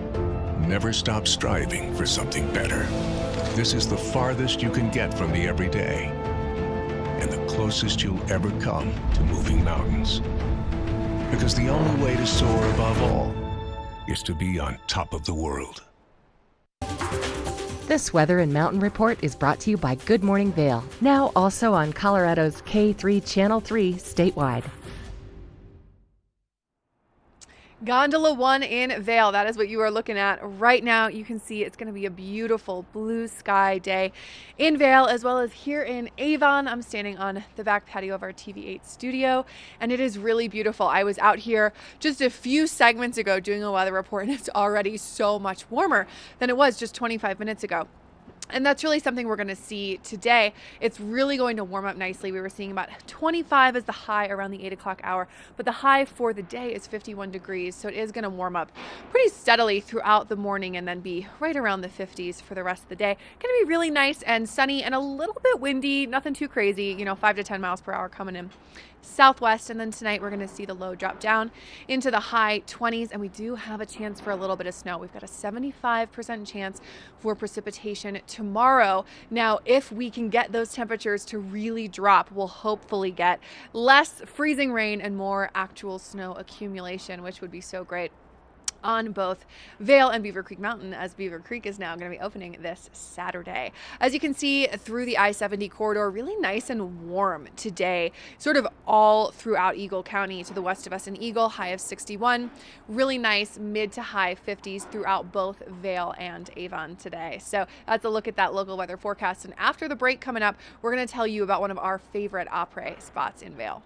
never stop striving for something better. This is the farthest you can get from the everyday, and the closest you'll ever come to moving mountains. Because the only way to soar above all is to be on top of the world. This Weather and Mountain Report is brought to you by Good Morning Vail, now also on Colorado's K3 Channel 3 statewide. Gondola 1 in Vail, that is what you are looking at right now. You can see it's going to be a beautiful blue sky day in Vail as well as here in Avon. I'm standing on the back patio of our TV8 studio and it is really beautiful. I was out here just a few segments ago doing a weather report and it's already so much warmer than it was just 25 minutes ago. And that's really something we're going to see today. It's really going to warm up nicely. We were seeing about 25 as the high around the 8 o'clock hour, but the high for the day is 51 degrees. So it is going to warm up pretty steadily throughout the morning and then be right around the 50s for the rest of the day. Going to be really nice and sunny and a little bit windy, nothing too crazy, 5 to 10 miles per hour coming in southwest. And then tonight we're going to see the low drop down into the high 20s and we do have a chance for a little bit of snow. We've got a 75% chance for precipitation tomorrow. Now, if we can get those temperatures to really drop, we'll hopefully get less freezing rain and more actual snow accumulation, which would be so great on both Vail and Beaver Creek Mountain, as Beaver Creek is now going to be opening this Saturday. As you can see through the I-70 corridor, really nice and warm today, sort of all throughout Eagle County. To the west of us in Eagle, high of 61. Really nice mid to high 50s throughout both Vail and Avon today. So that's a look at that local weather forecast. And after the break coming up, we're going to tell you about one of our favorite après spots in Vail.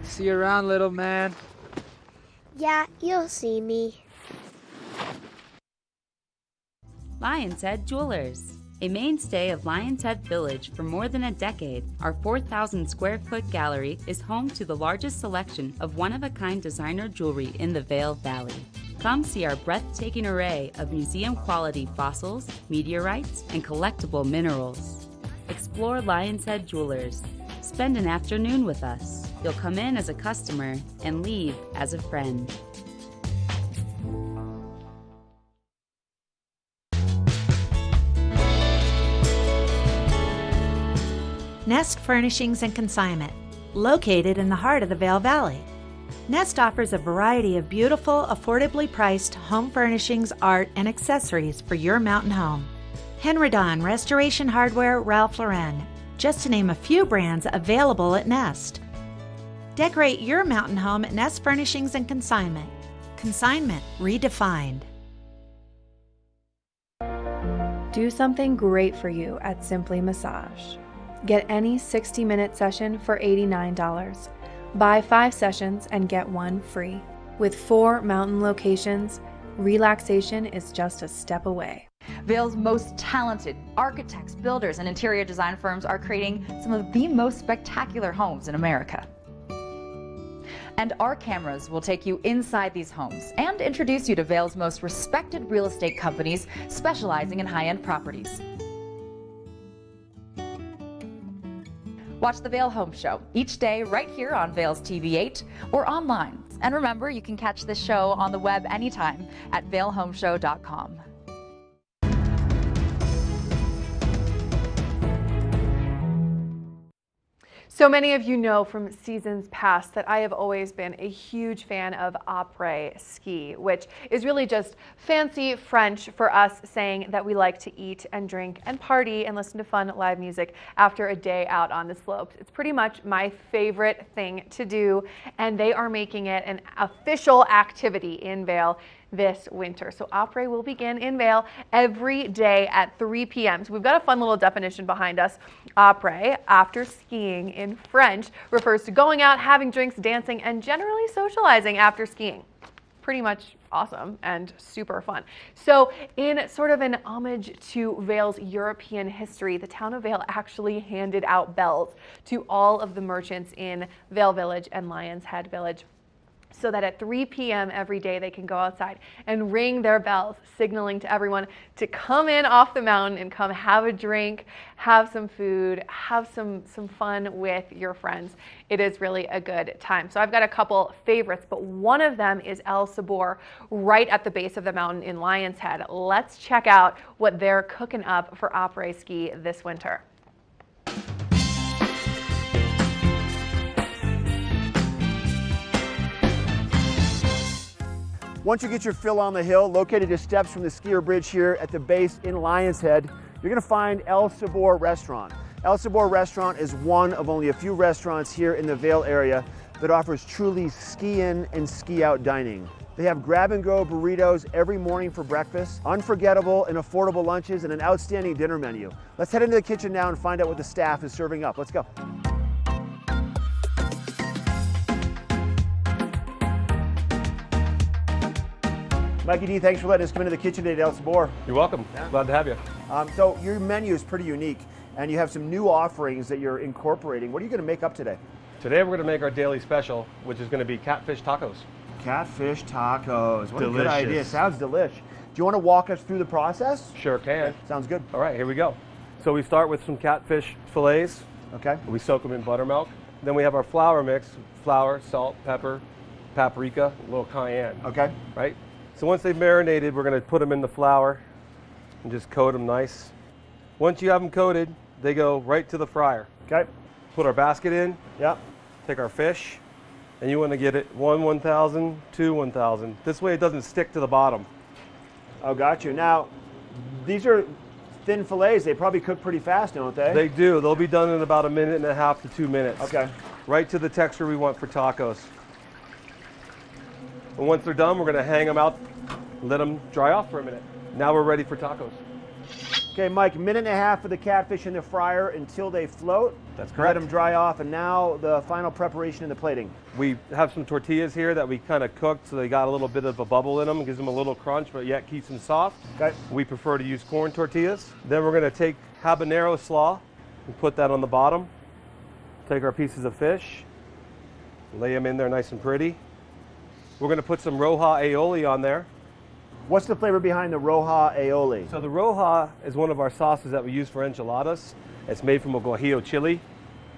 See you around, little man. Yeah, you'll see me. Lion's Head Jewelers. A mainstay of Lion's Head Village for more than a decade, our 4,000 square foot gallery is home to the largest selection of one-of-a-kind designer jewelry in the Vail Valley. Come see our breathtaking array of museum-quality fossils, meteorites, and collectible minerals. Explore Lion's Head Jewelers. Spend an afternoon with us. You'll come in as a customer and leave as a friend. Nest Furnishings and Consignment, located in the heart of the Vail Valley. Nest offers a variety of beautiful, affordably priced home furnishings, art, and accessories for your mountain home. Henredon, Restoration Hardware, Ralph Lauren, just to name a few brands available at Nest. Decorate your mountain home at Nest Furnishings and Consignment. Consignment redefined. Do something great for you at Simply Massage. Get any 60-minute session for $89. Buy 5 sessions and get 1 free. With 4 mountain locations, relaxation is just a step away. Vail's most talented architects, builders, and interior design firms are creating some of the most spectacular homes in America. And our cameras will take you inside these homes and introduce you to Vail's most respected real estate companies specializing in high-end properties. Watch the Vail Home Show each day right here on Vail's TV8 or online. And remember, you can catch this show on the web anytime at vailhomeshow.com. So many of you know from seasons past that I have always been a huge fan of après ski, which is really just fancy French for us saying that we like to eat and drink and party and listen to fun live music after a day out on the slopes. It's pretty much my favorite thing to do, and they are making it an official activity in Vail this winter. So après will begin in Vail every day at 3 p.m. So we've got a fun little definition behind us. Après, after skiing in French, refers to going out, having drinks, dancing, and generally socializing after skiing. Pretty much awesome and super fun. So in sort of an homage to Vail's European history, the town of Vail actually handed out bells to all of the merchants in Vail Village and Lion's Head Village. so that at 3 p.m. every day they can go outside and ring their bells, signaling to everyone to come in off the mountain and come have a drink, have some food, have some fun with your friends. It is really a good time. So I've got a couple favorites, but one of them is El Sabor right at the base of the mountain in Lion's Head. Let's check out what they're cooking up for après ski this winter. Once you get your fill on the hill, located just steps from the skier bridge here at the base in Lion's Head, you're gonna find El Sabor Restaurant. El Sabor Restaurant is one of only a few restaurants here in the Vail area that offers truly ski-in and ski-out dining. They have grab-and-go burritos every morning for breakfast, unforgettable and affordable lunches, and an outstanding dinner menu. Let's head into the kitchen now and find out what the staff is serving up. Let's go. Mikey D, thanks for letting us come into the kitchen today at El Sabor. You're welcome. Glad to have you. So your menu is pretty unique, and you have some new offerings that you're incorporating. What are you going to make up today? Today we're going to make our daily special, which is going to be catfish tacos. Catfish tacos. What Delicious. a good idea. Sounds delish. Do you want to walk us through the process? Sure can. Okay, sounds good. All right, here we go. So we start with some catfish fillets. Okay. We soak them in buttermilk. Then we have our flour mix: flour, salt, pepper, paprika, a little cayenne. Okay. Right? So once they've marinated, we're going to put them in the flour and just coat them nice. Once you have them coated, they go right to the fryer. Okay. Put our basket in. Yep. Take our fish, and you want to get it 1,000, 1,000. This way it doesn't stick to the bottom. Oh, got you. Now, these are thin fillets. They probably cook pretty fast, don't they? They do. They'll be done in about 1.5 to 2 minutes. Okay. Right to the texture we want for tacos. And once they're done, we're going to hang them out, let them dry off for a minute. Now we're ready for tacos. Okay, Mike, 1.5 minutes for the catfish in the fryer until they float. That's correct. Let them dry off, and now the final preparation in the plating. We have some tortillas here that we kind of cooked so they got a little bit of a bubble in them. It gives them a little crunch, but yet keeps them soft. Okay. We prefer to use corn tortillas. Then we're going to take habanero slaw and put that on the bottom. Take our pieces of fish, lay them in there nice and pretty. We're going to put some roja aioli on there. What's the flavor behind the roja aioli? So the roja is one of our sauces that we use for enchiladas. It's made from a guajillo chili.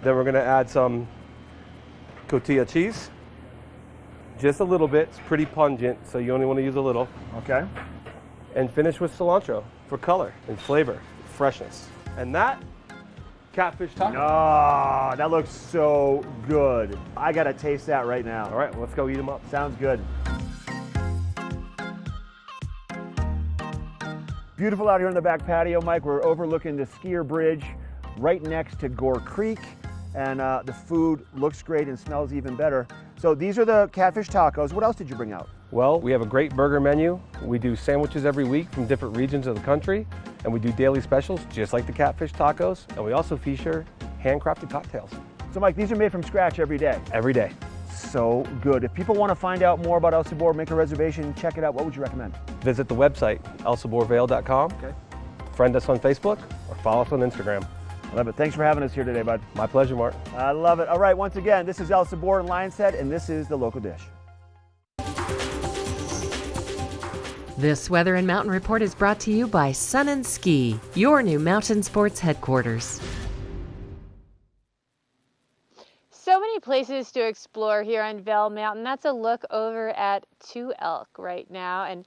Then we're going to add some cotija cheese. Just a little bit. It's pretty pungent, so you only want to use a little. Okay. And finish with cilantro for color and flavor, freshness. And that, catfish taco. Oh, that looks so good. I got to taste that right now. All right, well, let's go eat them up. Sounds good. Beautiful out here on the back patio, Mike. We're overlooking the skier bridge right next to Gore Creek, and the food looks great and smells even better. So these are the catfish tacos. What else did you bring out? Well, we have a great burger menu. We do sandwiches every week from different regions of the country, and we do daily specials just like the catfish tacos, and we also feature handcrafted cocktails. So Mike, these are made from scratch every day? Every day. So good. If people want to find out more about El Sabor, make a reservation, check it out, what would you recommend? Visit the website, elsaborvail.com. Okay. Friend us on Facebook or follow us on Instagram. I love it. Thanks for having us here today, bud. My pleasure, Mark. I love it. All right, once again, this is El Sabor in Lion's Head, and this is the local dish. This Weather and Mountain Report is brought to you by Sun and Ski, your new mountain sports headquarters. So many places to explore here on Vail Mountain. That's a look over at Two Elk right now. And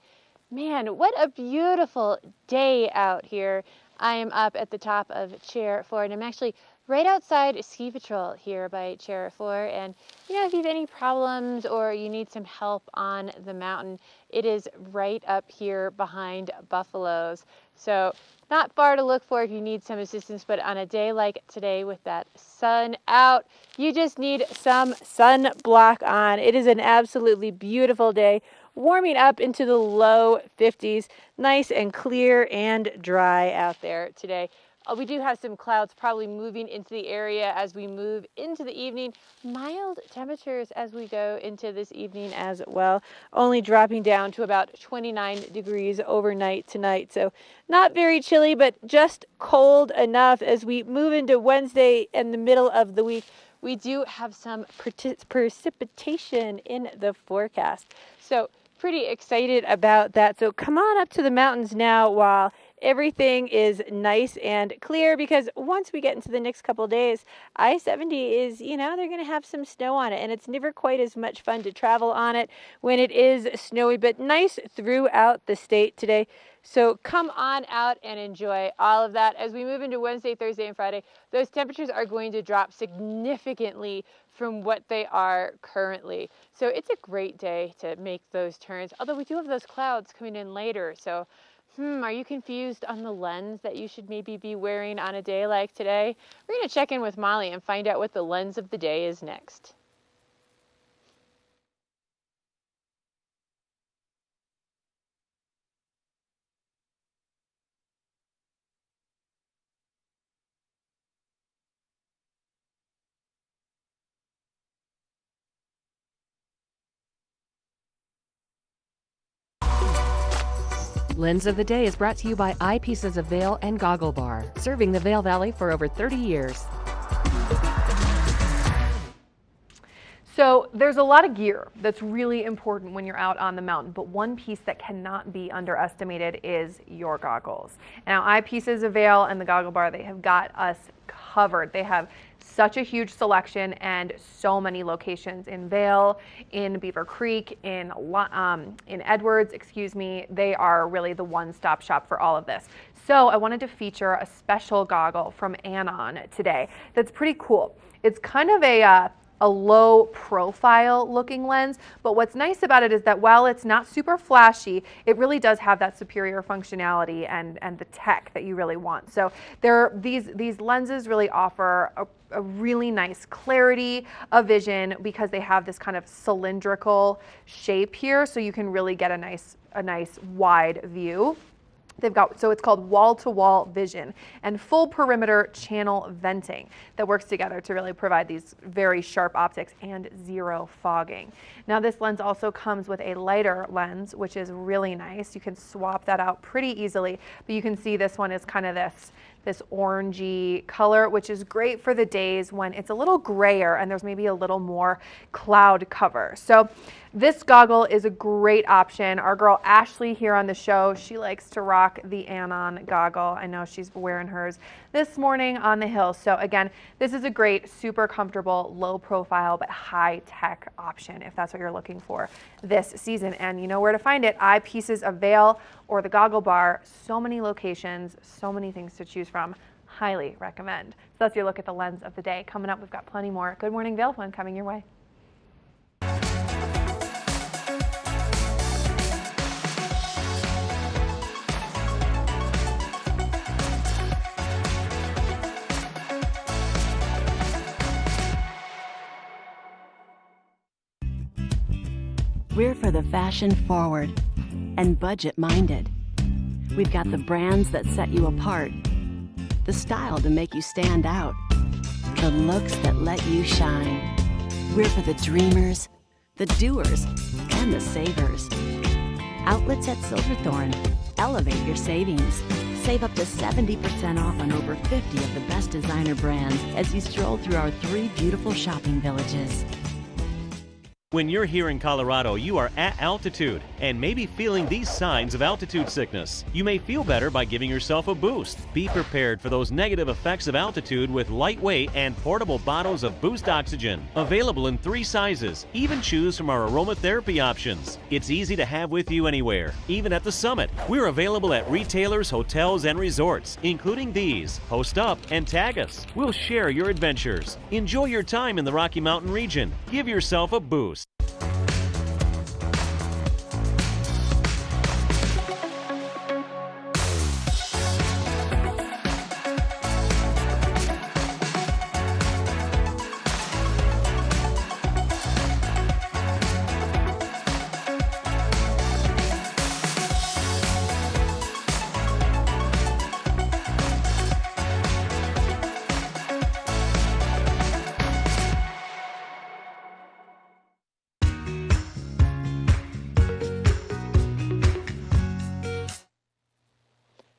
man, what a beautiful day out here. I am up at the top of Chair 4, and I'm actually right outside Ski Patrol here by Chair 4. And you know, if you have any problems or you need some help on the mountain, it is right up here behind Buffaloes. So not far to look for if you need some assistance, but on a day like today with that sun out, you just need some sunblock on. It is an absolutely beautiful day, warming up into the low 50s, nice and clear and dry out there today. We do have some clouds probably moving into the area as we move into the evening. Mild temperatures as we go into this evening as well. Only dropping down to about 29 degrees overnight tonight. So not very chilly, but just cold enough as we move into Wednesday and the middle of the week. we do have some precipitation in the forecast. So pretty excited about that. So come on up to the mountains now while everything is nice and clear, because once we get into the next couple of days, I-70 is, they're going to have some snow on it, and it's never quite as much fun to travel on it when it is snowy, but nice throughout the state today. So come on out and enjoy all of that. As we move into Wednesday, Thursday, and Friday, those temperatures are going to drop significantly from what they are currently. So it's a great day to make those turns, although we do have those clouds coming in later. So are you confused on the lens that you should maybe be wearing on a day like today? We're going to check in with Molly and find out what the lens of the day is next. Lens of the Day is brought to you by Eyepieces of Vail and Goggle Bar, serving the Vail Valley for over 30 years. So there's a lot of gear that's really important when you're out on the mountain, but one piece that cannot be underestimated is your goggles. Now, Eyepieces of Vail and the Goggle Bar, they have got us covered. They have such a huge selection and so many locations in Vail, in Beaver Creek, in Edwards, They are really the one-stop shop for all of this. So I wanted to feature a special goggle from Anon today that's pretty cool. It's kind of a low profile looking lens, but what's nice about it is that while it's not super flashy, it really does have that superior functionality and the tech that you really want. So these lenses really offer a really nice clarity of vision because they have this kind of cylindrical shape here, so you can really get a nice wide view. So it's called wall-to-wall vision and full perimeter channel venting that works together to really provide these very sharp optics and zero fogging. Now this lens also comes with a lighter lens, which is really nice. You can swap that out pretty easily, but you can see this one is kind of this orangey color, which is great for the days when it's a little grayer and there's maybe a little more cloud cover. So this goggle is a great option. Our girl Ashley here on the show, she likes to rock the Anon goggle. I know she's wearing hers this morning on the hill. So again, this is a great, super comfortable, low profile, but high tech option if that's what you're looking for this season. And you know where to find it, Eyepieces of Vail or the Goggle Bar. So many locations, so many things to choose from. Highly recommend. So that's your look at the lens of the day. Coming up, we've got plenty more Good Morning Vail fun coming your way. We're for the fashion forward and budget minded. We've got the brands that set you apart, the style to make you stand out, the looks that let you shine. We're for the dreamers, the doers, and the savers. Outlets at Silverthorne. Elevate your savings. Save up to 70% off on over 50 of the best designer brands as you stroll through our 3 beautiful shopping villages. When you're here in Colorado, you are at altitude and may be feeling these signs of altitude sickness. You may feel better by giving yourself a boost. Be prepared for those negative effects of altitude with lightweight and portable bottles of Boost Oxygen. Available in 3 sizes. Even choose from our aromatherapy options. It's easy to have with you anywhere, even at the summit. We're available at retailers, hotels, and resorts, including these. Post up and tag us. We'll share your adventures. Enjoy your time in the Rocky Mountain region. Give yourself a boost.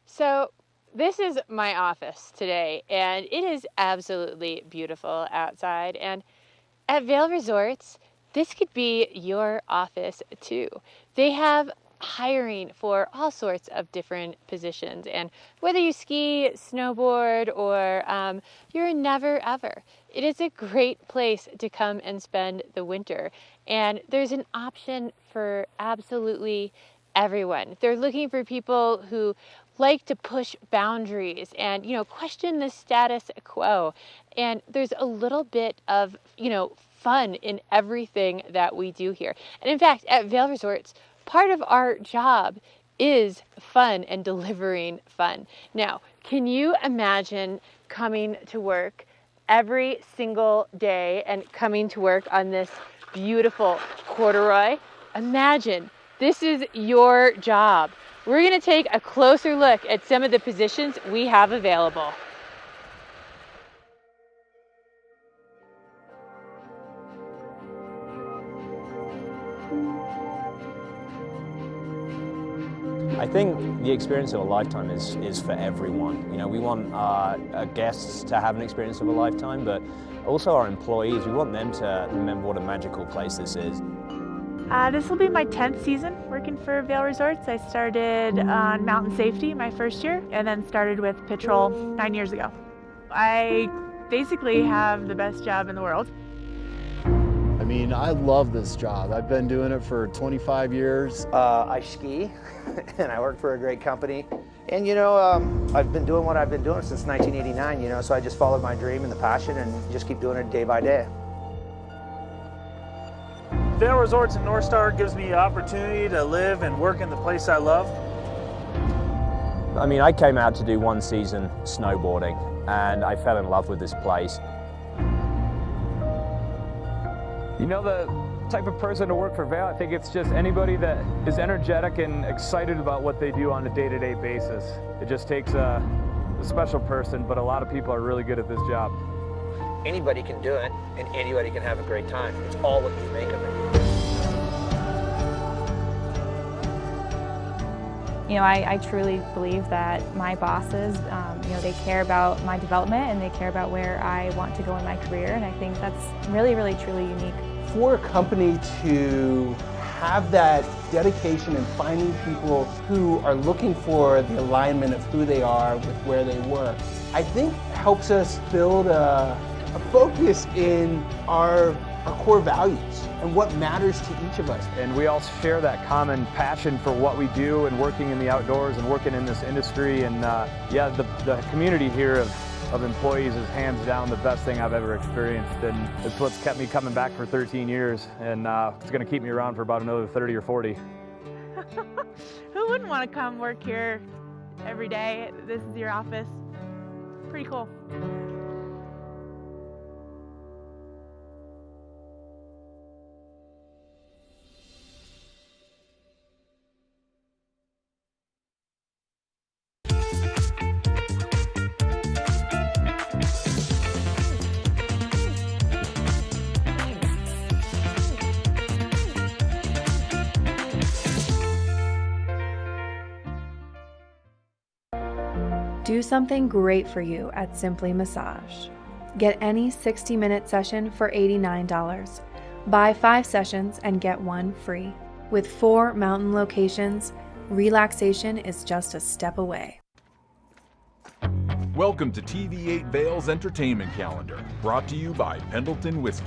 So This is my office today, and it is absolutely beautiful outside. And at Vail Resorts, this could be your office too. They have hiring for all sorts of different positions, and whether you ski, snowboard, or you're a never ever, it is a great place to come and spend the winter. And there's an option for absolutely everyone. They're looking for people who like to push boundaries and, question the status quo. And there's a little bit of, fun in everything that we do here. And in fact, at Vail Resorts, part of our job is fun and delivering fun. Now, can you imagine coming to work every single day and coming to work on this beautiful corduroy? Imagine this is your job. We're going to take a closer look at some of the positions we have available. I think the experience of a lifetime is for everyone. We want our guests to have an experience of a lifetime, but also our employees, we want them to remember what a magical place this is. This will be my 10th season working for Vail Resorts. I started on mountain safety my first year and then started with patrol 9 years ago. I basically have the best job in the world. I mean, I love this job. I've been doing it for 25 years. I ski and I work for a great company. And I've been doing what I've been doing since 1989, so I just followed my dream and the passion and just keep doing it day by day. Vail Resorts in North Star gives me the opportunity to live and work in the place I love. I mean, I came out to do one season snowboarding and I fell in love with this place. The type of person to work for Vail, I think it's just anybody that is energetic and excited about what they do on a day-to-day basis. It just takes a special person, but a lot of people are really good at this job. Anybody can do it, and anybody can have a great time. It's all what you make of it. I truly believe that my bosses, they care about my development and they care about where I want to go in my career, and I think that's really, really, truly unique. For a company to have that dedication and finding people who are looking for the alignment of who they are with where they work, I think helps us build a focus in our core values and what matters to each of us. And we all share that common passion for what we do and working in the outdoors and working in this industry. And the community here of employees is hands down the best thing I've ever experienced. And it's what's kept me coming back for 13 years. And it's going to keep me around for about another 30 or 40. Who wouldn't want to come work here every day? This is your office. Pretty cool. Do something great for you at Simply Massage. Get any 60-minute session for $89. Buy 5 sessions and get 1 free. With 4 mountain locations, relaxation is just a step away. Welcome to TV8 Vail's entertainment calendar, brought to you by Pendleton Whiskey.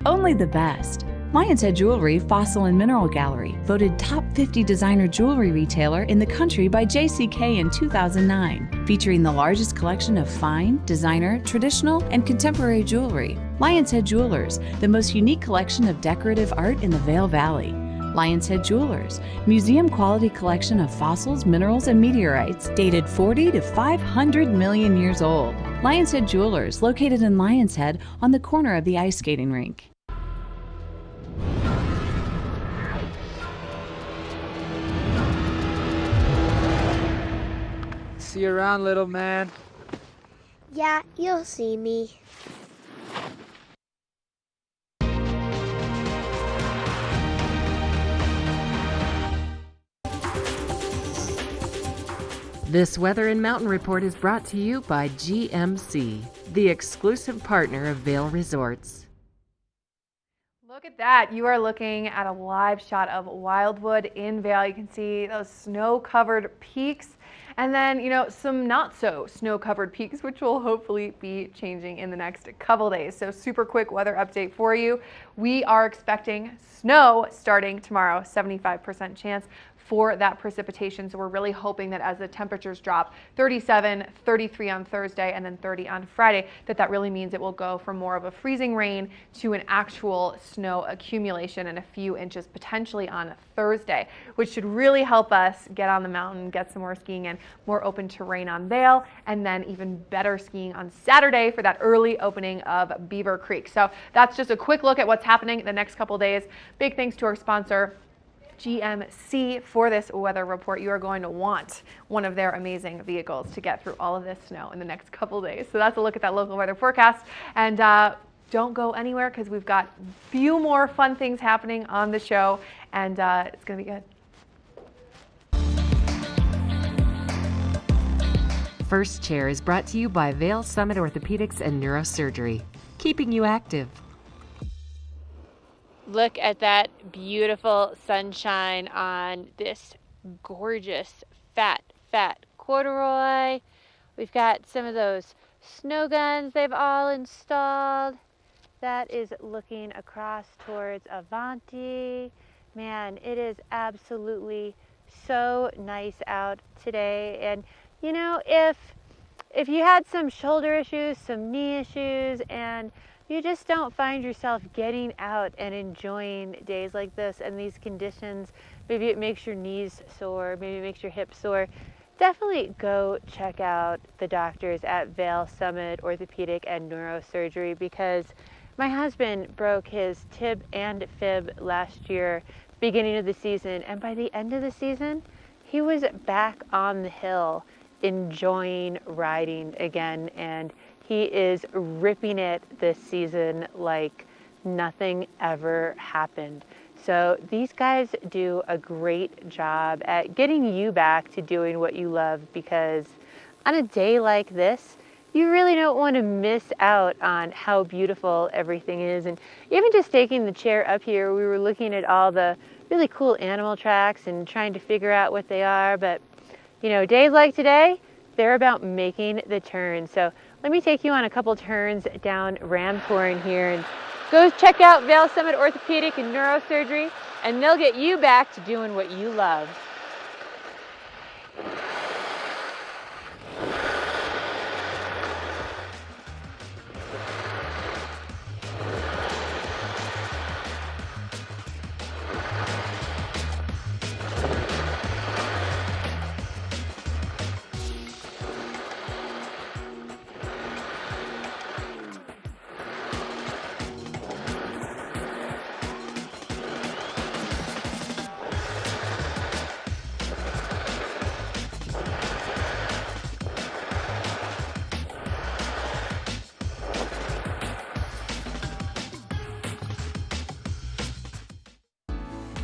Only the best. Lion's Head Jewelry Fossil and Mineral Gallery, voted top 50 designer jewelry retailer in the country by JCK in 2009, featuring the largest collection of fine, designer, traditional, and contemporary jewelry. Lion's Head Jewelers, the most unique collection of decorative art in the Vail Valley. Lion's Head Jewelers, museum-quality collection of fossils, minerals, and meteorites dated 40 to 500 million years old. Lion's Head Jewelers, located in Lion's Head on the corner of the ice skating rink. see you around, little man. Yeah, you'll see me. This Weather and Mountain Report is brought to you by GMC, the exclusive partner of Vail Resorts. Look at that. You are looking at a live shot of Wildwood in Vail. You can see those snow-covered peaks and then, some not so snow-covered peaks, which will hopefully be changing in the next couple days. So super quick weather update for you. We are expecting snow starting tomorrow, 75% chance for that precipitation. So we're really hoping that as the temperatures drop, 37, 33 on Thursday, and then 30 on Friday, that really means it will go from more of a freezing rain to an actual snow accumulation and a few inches potentially on Thursday, which should really help us get on the mountain, get some more skiing in, more open terrain on Vail, and then even better skiing on Saturday for that early opening of Beaver Creek. So that's just a quick look at what's happening the next couple days. Big thanks to our sponsor, GMC, for this weather report. You are going to want one of their amazing vehicles to get through all of this snow in the next couple days. So that's a look at that local weather forecast. And don't go anywhere because we've got a few more fun things happening on the show, and it's going to be good. First Chair is brought to you by Vail Summit Orthopedics and Neurosurgery, keeping you active. Look at that beautiful sunshine on this gorgeous fat corduroy. We've got some of those snow guns they've all installed. That is looking across towards Avanti. Man, it is absolutely so nice out today. And if you had some shoulder issues, some knee issues, and you just don't find yourself getting out and enjoying days like this and these conditions, maybe it makes your knees sore, maybe it makes your hips sore, definitely go check out the doctors at Vail Summit Orthopedic and Neurosurgery, because my husband broke his tib and fib last year, beginning of the season, and by the end of the season, he was back on the hill enjoying riding again, and he is ripping it this season like nothing ever happened. So these guys do a great job at getting you back to doing what you love, because on a day like this, you really don't want to miss out on how beautiful everything is. And even just taking the chair up here, we were looking at all the really cool animal tracks and trying to figure out what they are. But days like today, they're about making the turn. So let me take you on a couple turns down Ramtorn here, and go check out Vail Summit Orthopedic and Neurosurgery, and they'll get you back to doing what you love.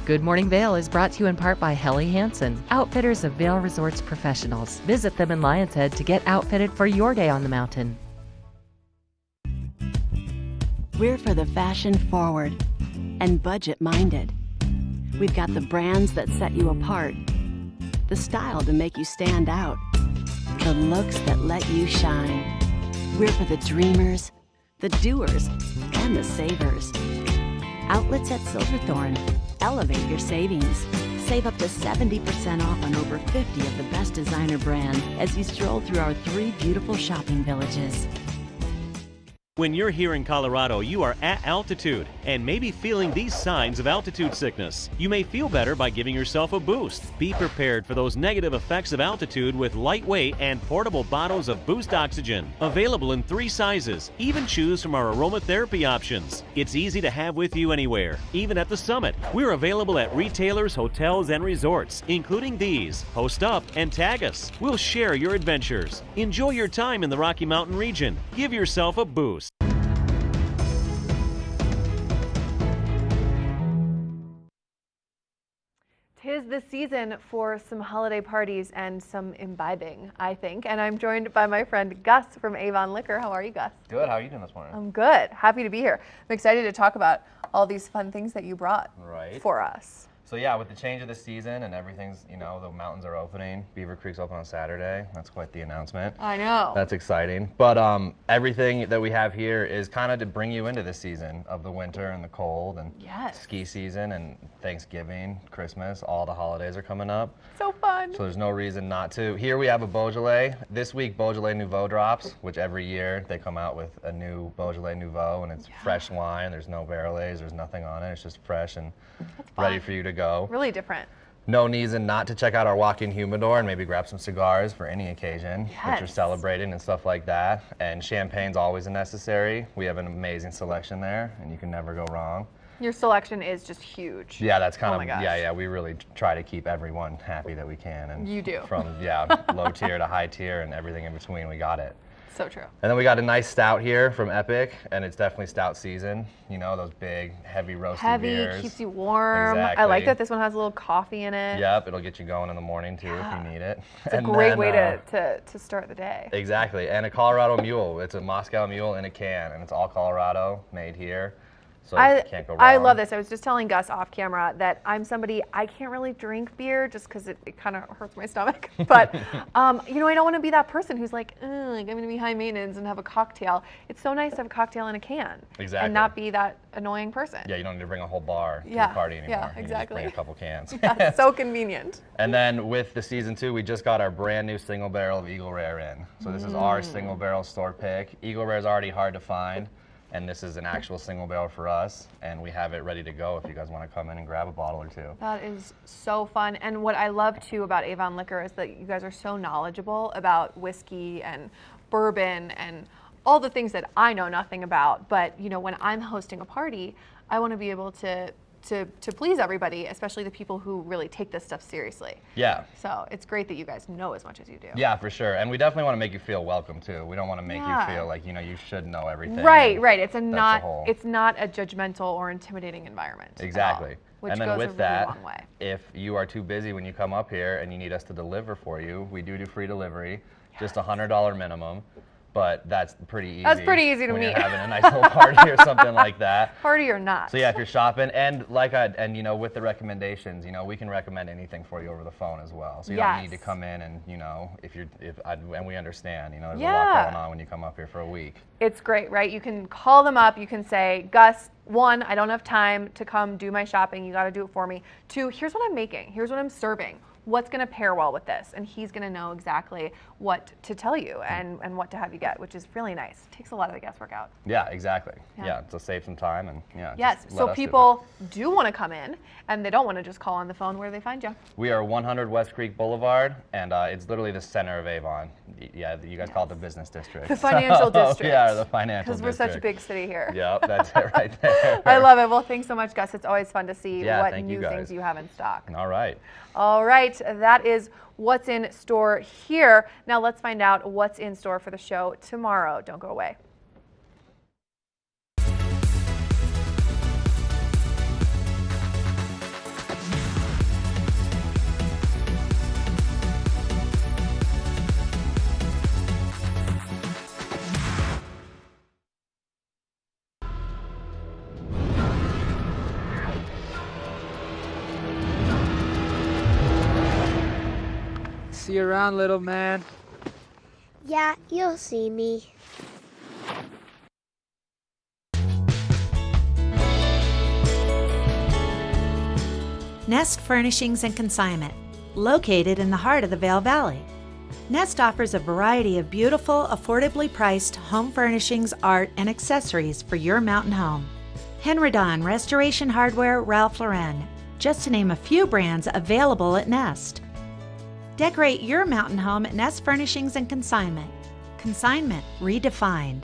Good Morning Vail is brought to you in part by Helly Hansen, outfitters of Vail Resorts professionals. Visit them in Lion's Head to get outfitted for your day on the mountain. We're for the fashion forward and budget minded. We've got the brands that set you apart, the style to make you stand out, the looks that let you shine. We're for the dreamers, the doers, and the savers. Outlets at Silverthorne. Elevate your savings. Save up to 70% off on over 50 of the best designer brands as you stroll through our 3 beautiful shopping villages. When you're here in Colorado, you are at altitude and maybe feeling these signs of altitude sickness. You may feel better by giving yourself a boost. Be prepared for those negative effects of altitude with lightweight and portable bottles of Boost Oxygen. Available in 3 sizes. Even choose from our aromatherapy options. It's easy to have with you anywhere, even at the summit. We're available at retailers, hotels, and resorts, including these. Post up and tag us. We'll share your adventures. Enjoy your time in the Rocky Mountain region. Give yourself a boost. 'Tis the season for some holiday parties and some imbibing, I think. And I'm joined by my friend Gus from Avon Liquor. How are you, Gus? Good. How are you doing this morning? I'm good. Happy to be here. I'm excited to talk about all these fun things that you brought for us. So yeah, with the change of the season and everything's, you know, the mountains are opening. Beaver Creek's open on Saturday. That's quite the announcement. I know. That's exciting. But everything that we have here is kind of to bring you into the season of the winter and the cold and ski season and Thanksgiving, Christmas, all the holidays are coming up. So fun. So there's no reason not to. Here we have a Beaujolais. This week, Beaujolais Nouveau drops, which every year they come out with a new Beaujolais Nouveau, and it's fresh wine. There's no barrel aged, there's nothing on it. It's just fresh and ready for you to go. Really different. No reason not to check out our walk-in humidor and maybe grab some cigars for any occasion that you're celebrating and stuff like that. And champagne's always a necessary. We have an amazing selection there, and you can never go wrong. Your selection is just huge. Yeah, that's kind Oh my of, gosh. yeah, we really try to keep everyone happy that we can. And You do. From, low tier to high tier and everything in between, we got it. So true. And then we got a nice stout here from Epic, and it's definitely stout season. You know, those big, heavy roasted beers. Heavy, keeps you warm. Exactly. I like that this one has a little coffee in it. Yep, it'll get you going in the morning too if you need it. It's a great way to start the day. Exactly, and a Colorado Mule. It's a Moscow Mule in a can, and it's all Colorado, made here. So you can't go wrong. I love this. I was just telling Gus off camera that I'm somebody, I can't really drink beer just because it kind of hurts my stomach. But, you know, I don't want to be that person who's like, I'm going to be high maintenance and have a cocktail. It's so nice to have a cocktail in a can. Exactly. And not be that annoying person. Yeah, you don't need to bring a whole bar to the party anymore. Yeah, You exactly. just bring a couple cans. Yeah, so convenient. And then with the season 2, we just got our brand new single barrel of Eagle Rare in. So this is our single barrel store pick. Eagle Rare is already hard to find, and this is an actual single barrel for us, and we have it ready to go if you guys want to come in and grab a bottle or two. That is so fun. And what I love too about Avon Liquor is that you guys are so knowledgeable about whiskey and bourbon and all the things that I know nothing about. But you know, when I'm hosting a party, I want to be able to please everybody, especially the people who really take this stuff seriously. Yeah. So it's great that you guys know as much as you do. Yeah, for sure. And we definitely want to make you feel welcome too. We don't want to make you feel like, you know, you should know everything. Right. It's That's not a judgmental or intimidating environment. Exactly. Which and then goes with a that, really long way. if you are too busy when you come up here and you need us to deliver for you, we do free delivery, just $100 minimum. But that's pretty easy. That's pretty easy to when meet. You're having a nice little party or something like that. Party or not. So yeah, if you're shopping, and you know, with the recommendations, you know, we can recommend anything for you over the phone as well. So you don't need to come in and, you know, and we understand, you know, there's a lot going on when you come up here for a week. It's great, right? You can call them up. You can say, Gus, 1, I don't have time to come do my shopping. You got to do it for me. 2, here's what I'm making. Here's what I'm serving. What's going to pair well with this? And he's going to know exactly what to tell you and what to have you get, which is really nice. It takes a lot of the guesswork out. Yeah, exactly. Yeah. Yeah, to save some time and Yes, so people do want to come in and they don't want to just call on the phone. Where do they find you? We are 100 West Creek Boulevard, and it's literally the center of Avon. Yeah, you guys call it the business district. The financial district. Yeah, the financial district. Because we're such a big city here. Yep, that's it right there. I love it. Well, thanks so much, Gus. It's always fun to see what thank you new guys. things you have in stock. All right. All right, that is what's in store here. Now let's find out what's in store for the show tomorrow. Don't go away. See you around, little man. Yeah, you'll see me. Nest Furnishings and Consignment, located in the heart of the Vail Valley. Nest offers a variety of beautiful, affordably priced home furnishings, art, and accessories for your mountain home. Henredon, Restoration Hardware, Ralph Lauren, just to name a few brands available at Nest. Decorate your mountain home at Nest Furnishings and Consignment. Consignment redefined.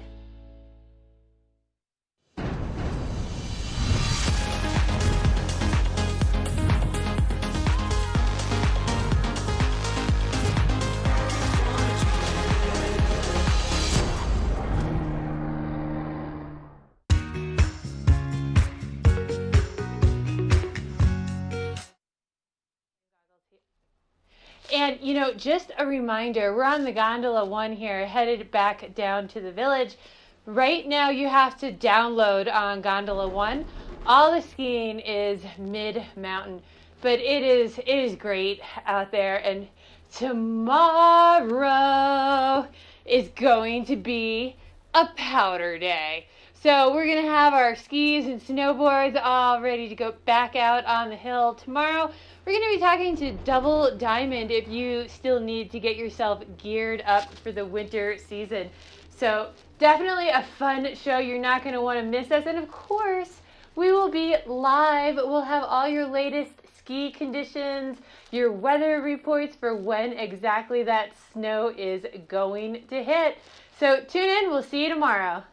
And, you know, just a reminder, we're on the Gondola 1 here, headed back down to the village. Right now, you have to download on Gondola 1. All the skiing is mid-mountain, but it is great out there. And tomorrow is going to be a powder day. So we're going to have our skis and snowboards all ready to go back out on the hill tomorrow. We're going to be talking to Double Diamond if you still need to get yourself geared up for the winter season. So definitely a fun show. You're not going to want to miss us. And of course, we will be live. We'll have all your latest ski conditions, your weather reports for when exactly that snow is going to hit. So tune in. We'll see you tomorrow.